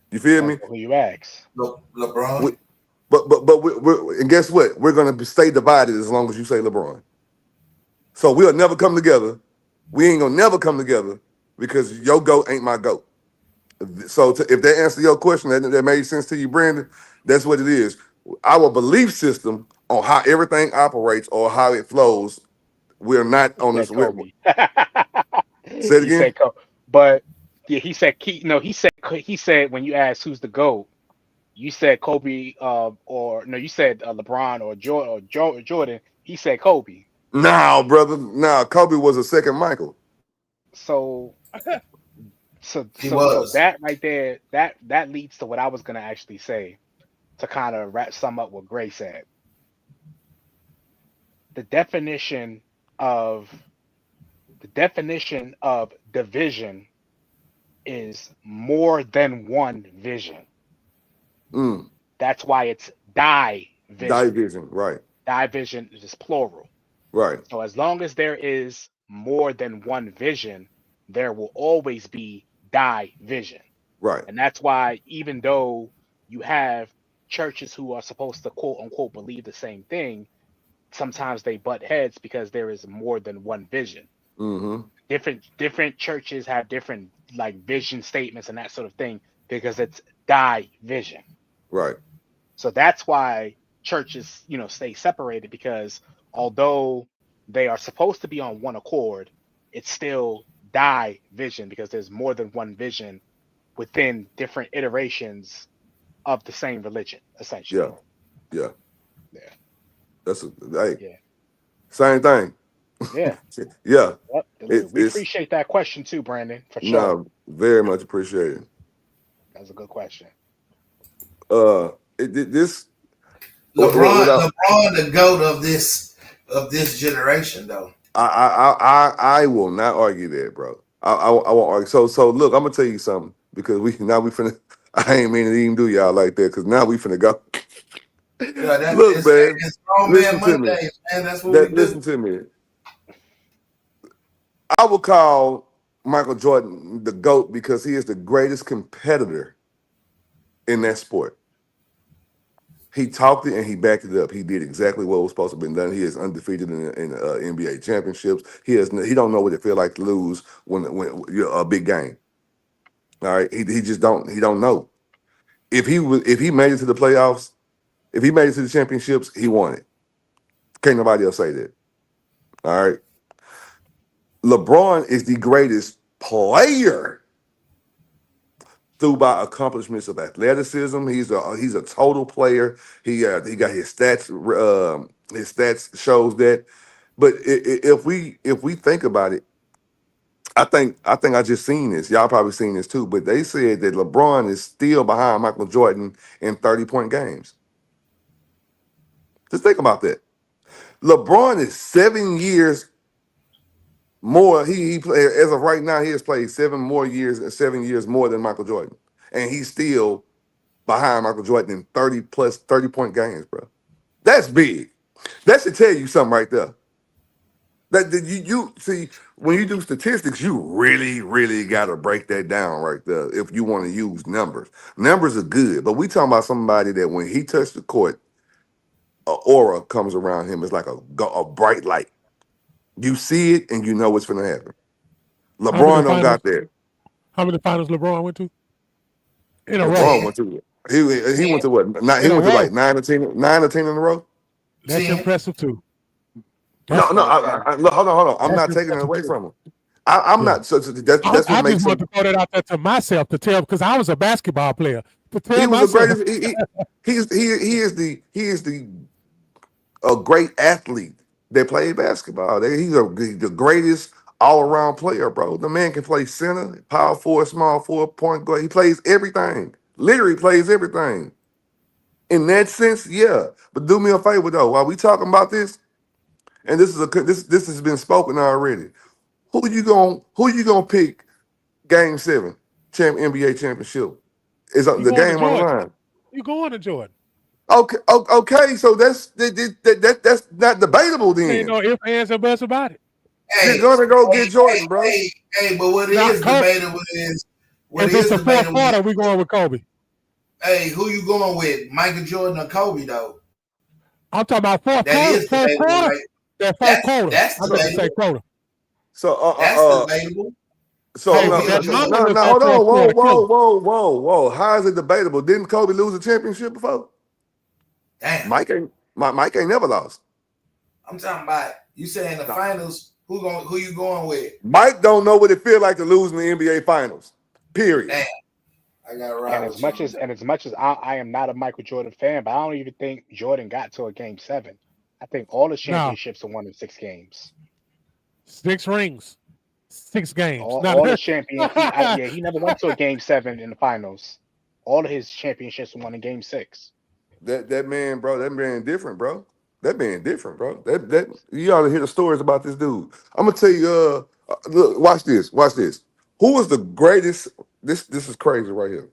You feel Depends me? on who you ask. LeBron. We, and guess what? We're gonna stay divided as long as you say LeBron. So we'll never come together. We ain't gonna never come together because your GOAT ain't my GOAT. So if that answers your question, that made sense to you, Brandon, that's what it is. Our belief system on how everything operates or how it flows, we're not He on said this. Kobe. Say it He again. said Kobe. But yeah, he said no. He said when you asked who's the GOAT, you said Kobe. Or no, you said LeBron or Jordan. He said Kobe. No, brother. No, Kobe was a second Michael. So He was. that right there, that leads to what I was gonna actually say to kind of wrap sum up what Gray said. The definition of the definition of division is more than one vision. Mm, That's why it's division. division. Right. Division is plural. Right. So as long as there is more than one vision, there will always be division. Right. And that's why even though you have churches who are supposed to quote unquote believe the same thing, sometimes they butt heads because there is more than one vision. Mm-hmm. Different churches have different like vision statements and that sort of thing because it's division. Right. So that's why churches, stay separated because although they are supposed to be on one accord, it's still division because there's more than one vision within different iterations of the same religion, essentially. Yeah. Yeah. Yeah. That's hey, Yeah. same thing. Yeah. Yeah. Yep. We It's appreciate that question too, Brandon, for sure. no, very much appreciated. That's a good question. This LeBron, without the GOAT of this generation, though. I will not argue that, bro. I won't argue. So look, I'm gonna tell you something because we finna. I ain't mean to even do y'all like that because now we finna go. Yeah, Look, man, it's Strong Man listen to me. Mondays, man. That's what we do. Listen to me. I will call Michael Jordan the GOAT because he is the greatest competitor in that sport. He talked it and he backed it up. He did exactly what was supposed to be done. He is undefeated in NBA championships. He don't know what it feel like to lose when you're a big game. All right, he just don't know. If he made it to the playoffs, if he made it to the championships, he won it. Can't nobody else say that. All right. LeBron is the greatest player through by accomplishments of athleticism. He's a total player. He got his stats. His stats shows that. But if we think about it, I think I just seen this. Y'all probably seen this too. But they said that LeBron is still behind Michael Jordan in 30-point games. Just think about that. LeBron is 7 years more. He played as of right now. He has played 7 years more than Michael Jordan, and he's still behind Michael Jordan in 30-point games, bro. That's big. That should tell you something right there. That you see when you do statistics, you really got to break that down right there. If you want to use numbers, numbers are good, but we talking about somebody that when he touched the court, an aura comes around him. It's like a bright light. You see it and you know what's going to happen. LeBron don't got that. How many finals LeBron went to? In a row. LeBron went to he went to what? He went to like 9 or 10 in a row. That's impressive too. Look, hold on. I'm not taking it away from him. I'm not. So that's what I makes just want to throw that out there to myself to tell because I was a basketball player. To tell he was myself, the greatest. He is a great athlete that played basketball. He's the greatest all around player, bro. The man can play center, power forward, small forward, point guard. He plays everything. Literally plays everything. In that sense, yeah. But do me a favor though, while we talking about this, and this has been spoken already. Who you gonna pick? Game 7, NBA championship is You the going to game on the Jordan? line. You going to Jordan? Okay. So that's not debatable. Ain't Then no ifs, ands, or buts about it. you're Hey, gonna go hey, get Jordan, bro. hey, but what Now, is debatable is if it's the fourth quarter, we going with Kobe. Hey, who you going with, Michael Jordan or Kobe though? I'm talking about fourth That quarter. is Fourth debatable, quarter. right? That fourth quarter. That's I meant to say debatable. quarter. So That's debatable. So Hey, no, but that no, number was no, that hold on, fourth quarter, whoa. How is it debatable? Didn't Kobe lose a championship before? Damn. Mike ain't never lost. I'm talking about you saying the finals. Who you going with? Mike don't know what it feel like to lose in the NBA finals. Period. Damn. I got right. And as much as I am not a Michael Jordan fan, but I don't even think Jordan got to a game 7. I think all the championships are won in 6 games. 6 rings, 6 games. All the champions. He never went to a game 7 in the finals. All of his championships were won in game 6. That man, bro. That man different, bro. That man different, bro. That you ought to hear the stories about this dude. I'm gonna tell you. Look, watch this. Who was the greatest? This is crazy right here.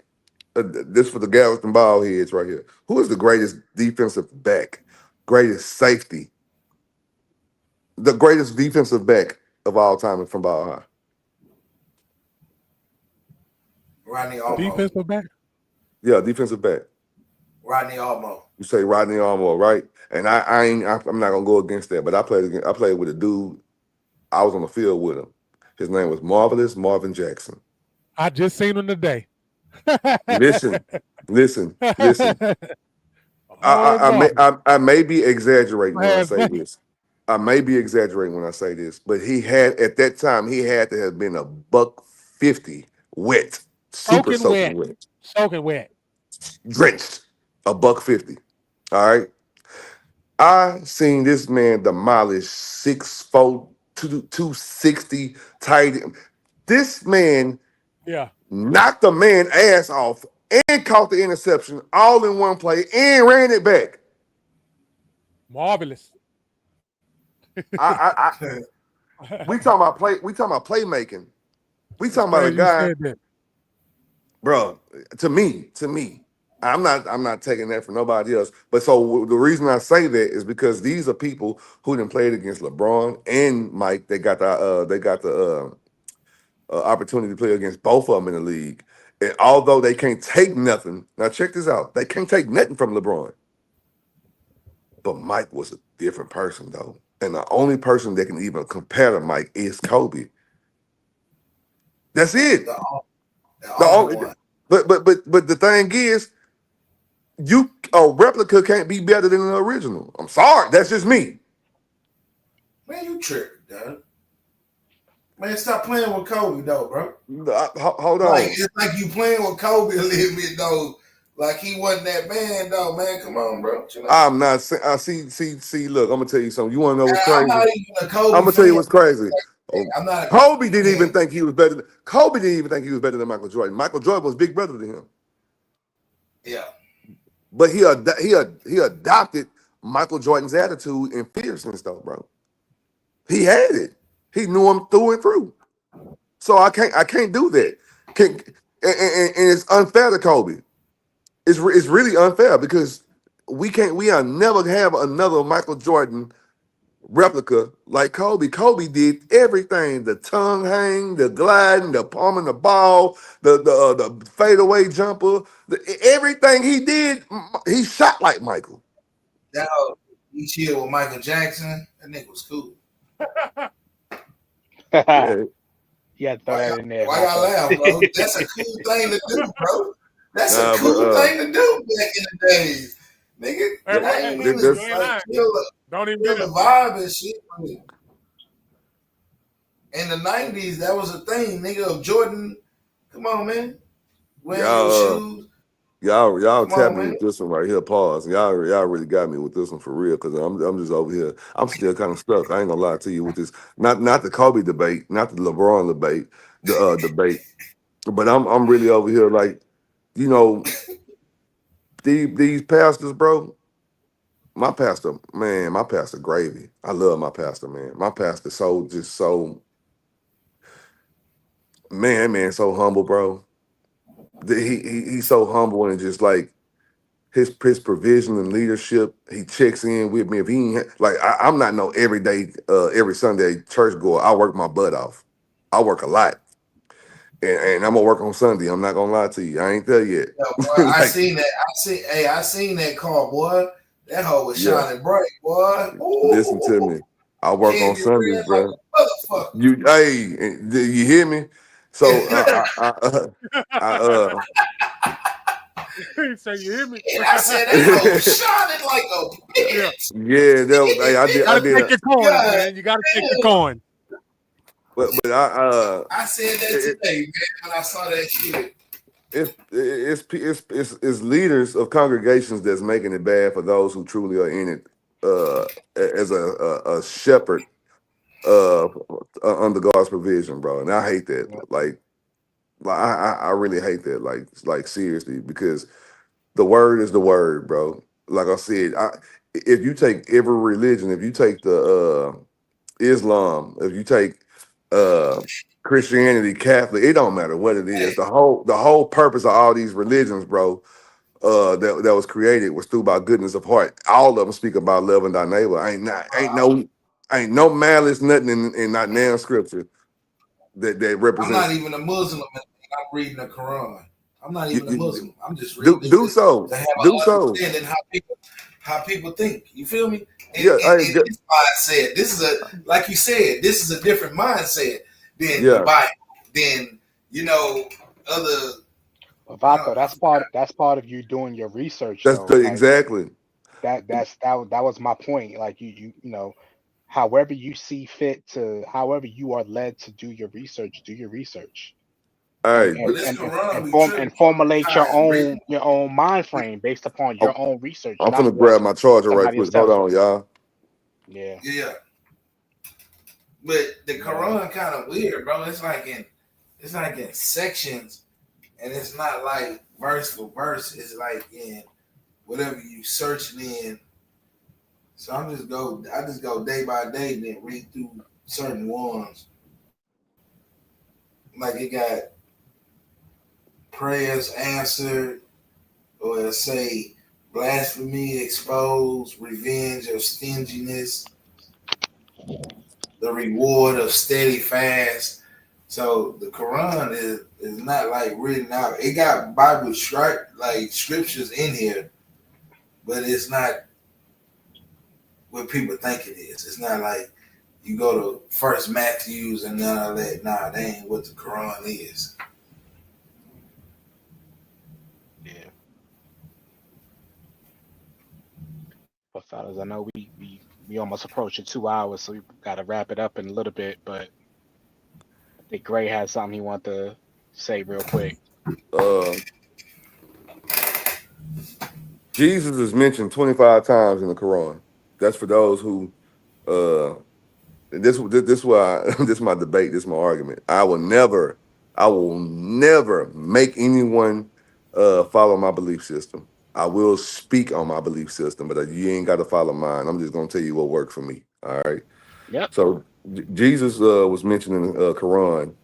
This for the Galveston ball heads right here. Who is the greatest defensive back? Greatest safety? The greatest defensive back of all time from Ball High. Rodney Almo. Defensive back? Yeah, defensive back. Rodney Almo. You say Rodney Almo, right? And I'm not gonna go against that, but I played with a dude. I was on the field with him. His name was Marvelous Marvin Jackson. I just seen him today. Listen. I may be exaggerating when I say this. I may be exaggerating when I say this, but he had at that time he had to have been a $150 wet, super soaking wet, soaking wet, drenched, a $150. All right. I seen this man demolish 6'4", 260 tight end. This man knocked the man ass off and caught the interception all in one play and ran it back. Marvelous. We talking about playmaking. We talking about a guy, bro. To me, I'm not taking that from nobody else. But so the reason I say that is because these are people who done played against LeBron and Mike. They got the opportunity to play against both of them in the league. And although they can't take nothing, now check this out. They can't take nothing from LeBron. But Mike was a different person though. And the only person that can even compare to Mike is Kobe. That's it. The only one. But the thing is, a replica can't be better than an original. I'm sorry, that's just me. Man, you tripping, dog. Man, stop playing with Kobe though, bro. Hold on. It's like you playing with Kobe a little bit though. Like he wasn't that man though, man. Come on, bro. I'm not saying. I see. Look, I'm gonna tell you something. You want to know what's crazy? I'm not even a Kobe I'm gonna tell you what's crazy. I'm not. Kobe didn't even think he was better. Kobe didn't even think he was better than Michael Jordan. Michael Jordan was big brother to him. Yeah. But he adopted Michael Jordan's attitude and fierceness, though, bro. He had it. He knew him through and through. So I can't do that. And it's unfair to Kobe. It's really unfair because we'll never have another Michael Jordan replica like Kobe. Kobe did everything: the tongue hang, the gliding, the palming the ball, the fadeaway jumper, everything he did. He shot like Michael. Now he chilled with Michael Jackson. That nigga was cool. Yeah, throw that in there. Why y'all laugh, bro? That's a cool thing to do, bro. That's a cool thing to do back in the days, nigga. Don't even feel the vibe and shit. In the 90s, that was a thing, nigga. Of Jordan, come on, man. Wearing your shoes. Y'all tapped me with this one right here. Pause. Y'all really got me with this one for real because I'm just over here. I'm still kind of stuck. I ain't gonna lie to you with this. Not the Kobe debate, not the LeBron debate, debate. But I'm really over here like, you know, these pastors, bro. my pastor, man, my pastor gravy. I love my pastor, man. My pastor so man, so humble, bro. He's so humble and just like his provision and leadership. He checks in with me. If he ain't like I'm not no everyday every Sunday church goer. I work my butt off. I work a lot. And I'm gonna work on Sunday. I'm not gonna lie to you. I ain't there yet. Yo, boy, I Like, seen that. I seen that car, boy. That hoe was yeah, shining bright, boy. listen to Ooh, me. I work on candy Sundays, red like bro. a motherfucker. You hear me? So So you hear me? And I said that hoe was shining like a Yeah. bitch. yeah, I Gotta did take your coins, God man. You gotta take your damn. coin. but I said that today, man, when I saw that shit. it's leaders of congregations that's making it bad for those who truly are in it as a shepherd under God's provision, bro. And I hate that. Yep. Like I really hate that. Like seriously, because the word is the word, bro. Like I said, if you take every religion, if you take the Islam, if you take uh Christianity, Catholic, it don't matter what it is. The whole purpose of all these religions, bro, that was created was through by goodness of heart. All of them speak about loving thy neighbor. Ain't no malice, nothing in not damn scripture that I'm not represents. even a Muslim, and I'm reading the Quran. I'm not You, even a you, Muslim. I'm just do reading it do so, to have do an so. understanding how people think. You feel me? Yeah, In this mindset, this is like you said, this is a different mindset than the yeah. Bible, than other. Vato, that's part of you doing your research That's though. Like exactly. that was my point. Like you know, however you see fit to, however you are led to do your research, do your research. All and right, and But this and, and, Quran, and we form tripping and formulate how it's written. your own mind frame based upon I'm, your own research, I'm not finna what grab my charger right somebody else quick. Hold tells you. on, y'all. Yeah. Yeah, but the Yeah. Quran kind of weird, bro. It's like in sections, and it's not like verse for verse. It's like in whatever you searching in. So I just go day by day and then read through certain ones. Like it got prayers answered, or it'll say blasphemy exposed, revenge of stinginess, the reward of steady fast. So the Quran is not like written out. It got Bible like scriptures in here, but it's not what people think it is. It's not like you go to First Matthews and none of that. Nah, that ain't what the Quran is. Yeah. But fellas, I know we almost approaching 2 hours, so we got to wrap it up in a little bit. But I think Gray has something he want to say real quick. Uh, Jesus is mentioned 25 times in the Quran. That's for those who uh this why this is my debate, this is my argument. I will never make anyone follow my belief system. I will speak on my belief system, but you ain't got to follow mine. I'm just gonna tell you what worked for me. All right. Yep. So Jesus was mentioned in the Quran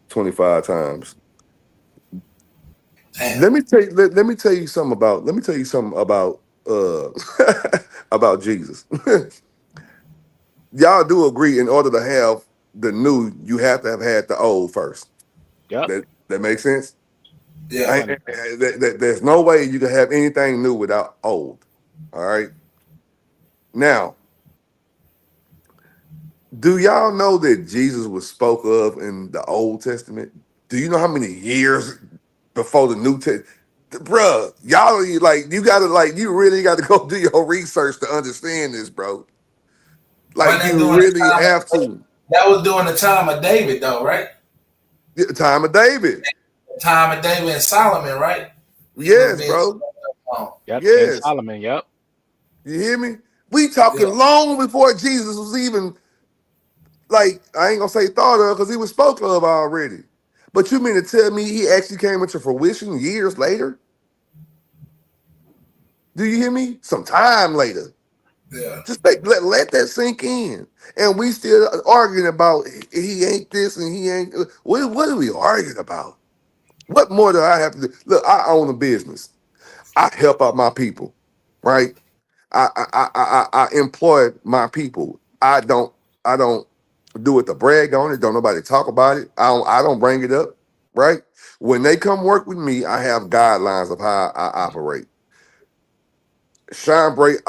25 times. Damn. Let me tell you something about about Jesus. Y'all do agree in order to have the new, you have to have had the old first. Yep. That makes sense. Yeah. There's no way you can have anything new without old. All right. Now, do y'all know that Jesus was spoke of in the Old Testament? Do you know how many years before the New Testament? Bruh, y'all you really got to go do your research to understand this, bro. Wasn't Like that you during the really time have to. that was during the time of David though, right? The time of David. The time of David and Solomon, right? He was Yes, being bro. Yep. King Yes. Solomon. Yep. You hear me? We talking yeah. long before Jesus was even like, I ain't gonna say thought of because he was spoken of already. But you mean to tell me he actually came into fruition years later? Do you hear me? Some time later. Yeah. Just let that sink in. And we still arguing about he ain't this and he ain't. What are we arguing about? What more do I have to do? Look, I own a business. I help out my people, right? I employ my people. I don't do it to brag on it. Don't nobody talk about it. I don't bring it up, right? When they come work with me, I have guidelines of how I operate. Shine Bright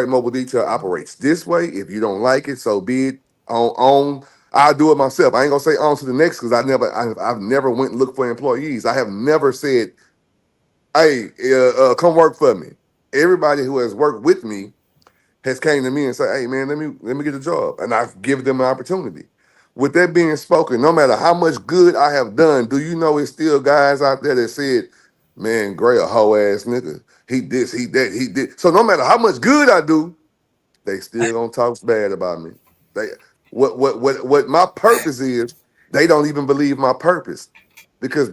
Mobile Detail operates this way. If you don't like it, so be it. I'll do it myself. I ain't gonna say on to the next because I've never went and looked for employees. I have never said, "Hey, come work for me." Everybody who has worked with me has came to me and said, "Hey, man, let me get a job," and I've given them an opportunity. With that being spoken, no matter how much good I have done, do you know it's still guys out there that said, "Man, Gray a hoe ass nigga. He this, he that, he did." So no matter how much good I do, they still gonna talk bad about me. They what my purpose is, they don't even believe my purpose because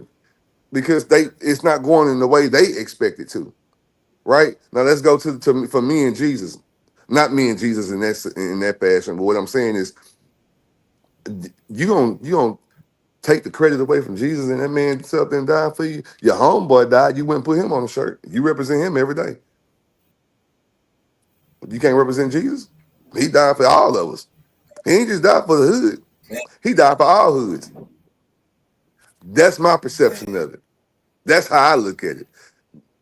it's not going in the way they expect it to. Right? Now let's go to for me and Jesus. Not me and Jesus in that fashion, but what I'm saying is you don't take the credit away from Jesus and that man up there and died for you. Your homeboy died, you wouldn't put him on a shirt. You represent him every day. You can't represent Jesus. He died for all of us. He ain't just died for the hood. He died for all hoods. That's my perception of it. That's how I look at it.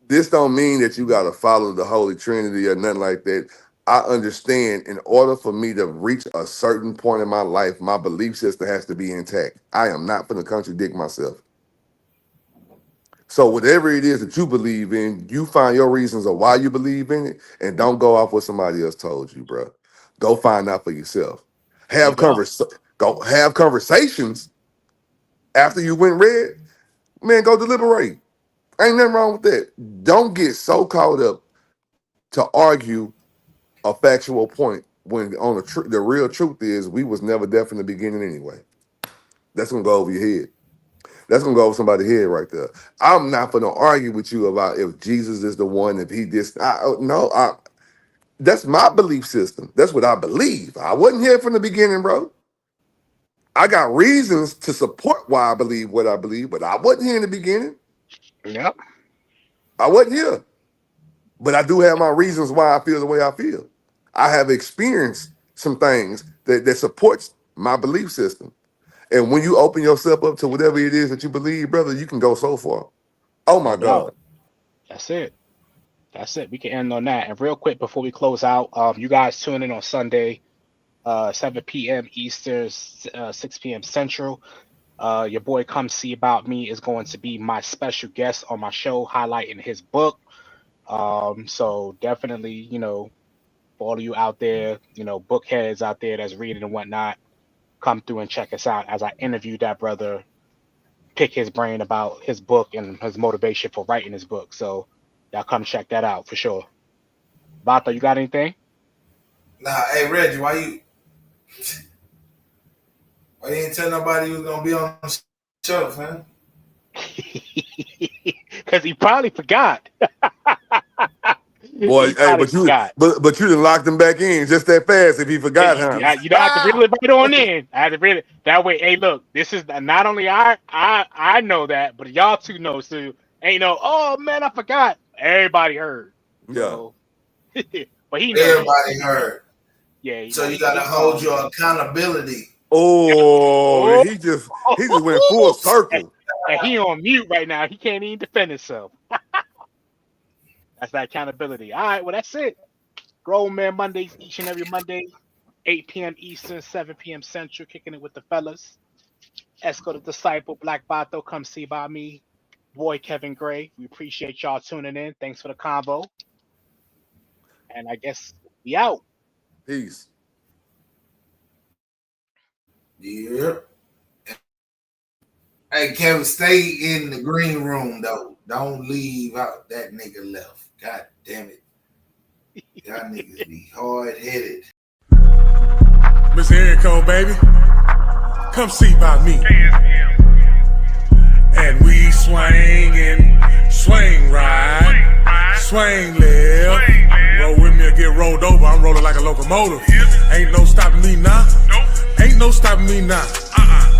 This don't mean that you got to follow the Holy Trinity or nothing like that. I understand in order for me to reach a certain point in my life, my belief system has to be intact. I am not going to contradict myself. So whatever it is that you believe in, you find your reasons of why you believe in it, and don't go off what somebody else told you, bro. Go find out for yourself. Have conversations after you went red. Man, go deliberate. Ain't nothing wrong with that. Don't get so caught up to argue a factual point when on the real truth is we was never deaf in the beginning anyway. That's gonna go over your head. That's gonna go over somebody's head right there. I'm not gonna argue with you about if Jesus is the one, if he did. That's my belief system. That's what I believe. I wasn't here from the beginning, bro. I got reasons to support why I believe what I believe, but I wasn't here in the beginning. Yep. I wasn't here. But I do have my reasons why I feel the way I feel. I have experienced some things that supports my belief system. And when you open yourself up to whatever it is that you believe, brother, you can go so far. Oh my God. That's it. We can end on that. And real quick before we close out, you guys tune in on Sunday, 7 p.m. Eastern, 6 p.m. Central. Your boy Come See About Me is going to be my special guest on my show, highlighting his book. So definitely, for all of you out there, book heads out there that's reading and whatnot, come through and check us out as I interview that brother, pick his brain about his book and his motivation for writing his book. So y'all come check that out for sure. Vato, you got anything? Nah, hey Reggie, why you didn't tell nobody you was gonna be on the show, man? Because he probably forgot. Boy, hey, but you done locked him back in just that fast if he forgot, huh? You don't have to reel it right on in. I had to reel it that way. Hey, look, this is not only I know that, but y'all too know. So ain't no, oh man, I forgot. Everybody heard. Yeah. So, but he knows. Everybody heard. Yeah. So you gotta hold your accountability. Oh, he just went full circle. And he on mute right now. He can't even defend himself. That's that accountability. All right, well, that's it. Grown Man Mondays, each and every Monday, 8 p.m. Eastern, 7 p.m. Central, kicking it with the fellas. Esco the Disciple, Black Vato, Come See By Me, boy Kevin Gray. We appreciate y'all tuning in. Thanks for the convo. And I guess we out. Peace. Yep. Hey, Kevin, stay in the green room, though. Don't leave out. That nigga left. God damn it. Y'all niggas be hard-headed. Miss Erico, baby. Come see about me. And we swing and swing right. Swing left. Roll with me or get rolled over. motive. Ain't no stopping me now. Ain't no stopping me now.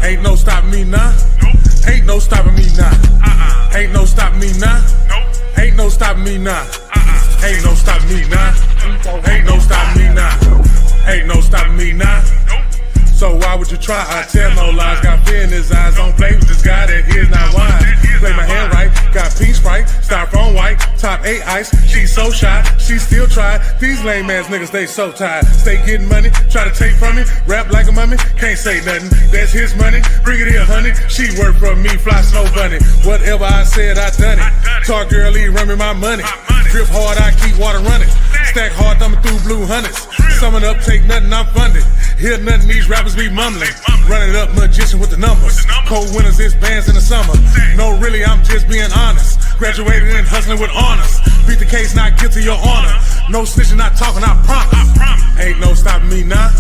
Ain't no stopping me now. Ain't no stopping me now. Ain't no stopping me now. Ain't no stopping me now. Ain't no stopping me now. Ain't no stopping me now. Ain't no stopping me now. So why would you try? I tell no lies. Got fear in his eyes. Don't play with this guy that here's not wise. Play my hand right. Got pink Sprite, styrofoam white, top 8 ice. She's so shy, she still try. These lame ass niggas, they so tired. Stay getting money, try to take from me. Rap like a mummy, can't say nothing. That's his money, bring it here, honey. She work for me, fly snow bunny. Whatever I said, I done it. Talk girly, run me my money. Drip hard, I keep water running. Stack hard, thumbing through blue hundreds. Summing up, take nothing, I'm funded. Hear nothing, these rappers be mumbling. Running up, magician with the numbers. Cold winters, it's bands in the summer. No, really, I'm just being honest. Graduated and hustling with honors. Beat the case, not guilty, your honor. No snitching, not talking, I promise. Ain't no stopping me now.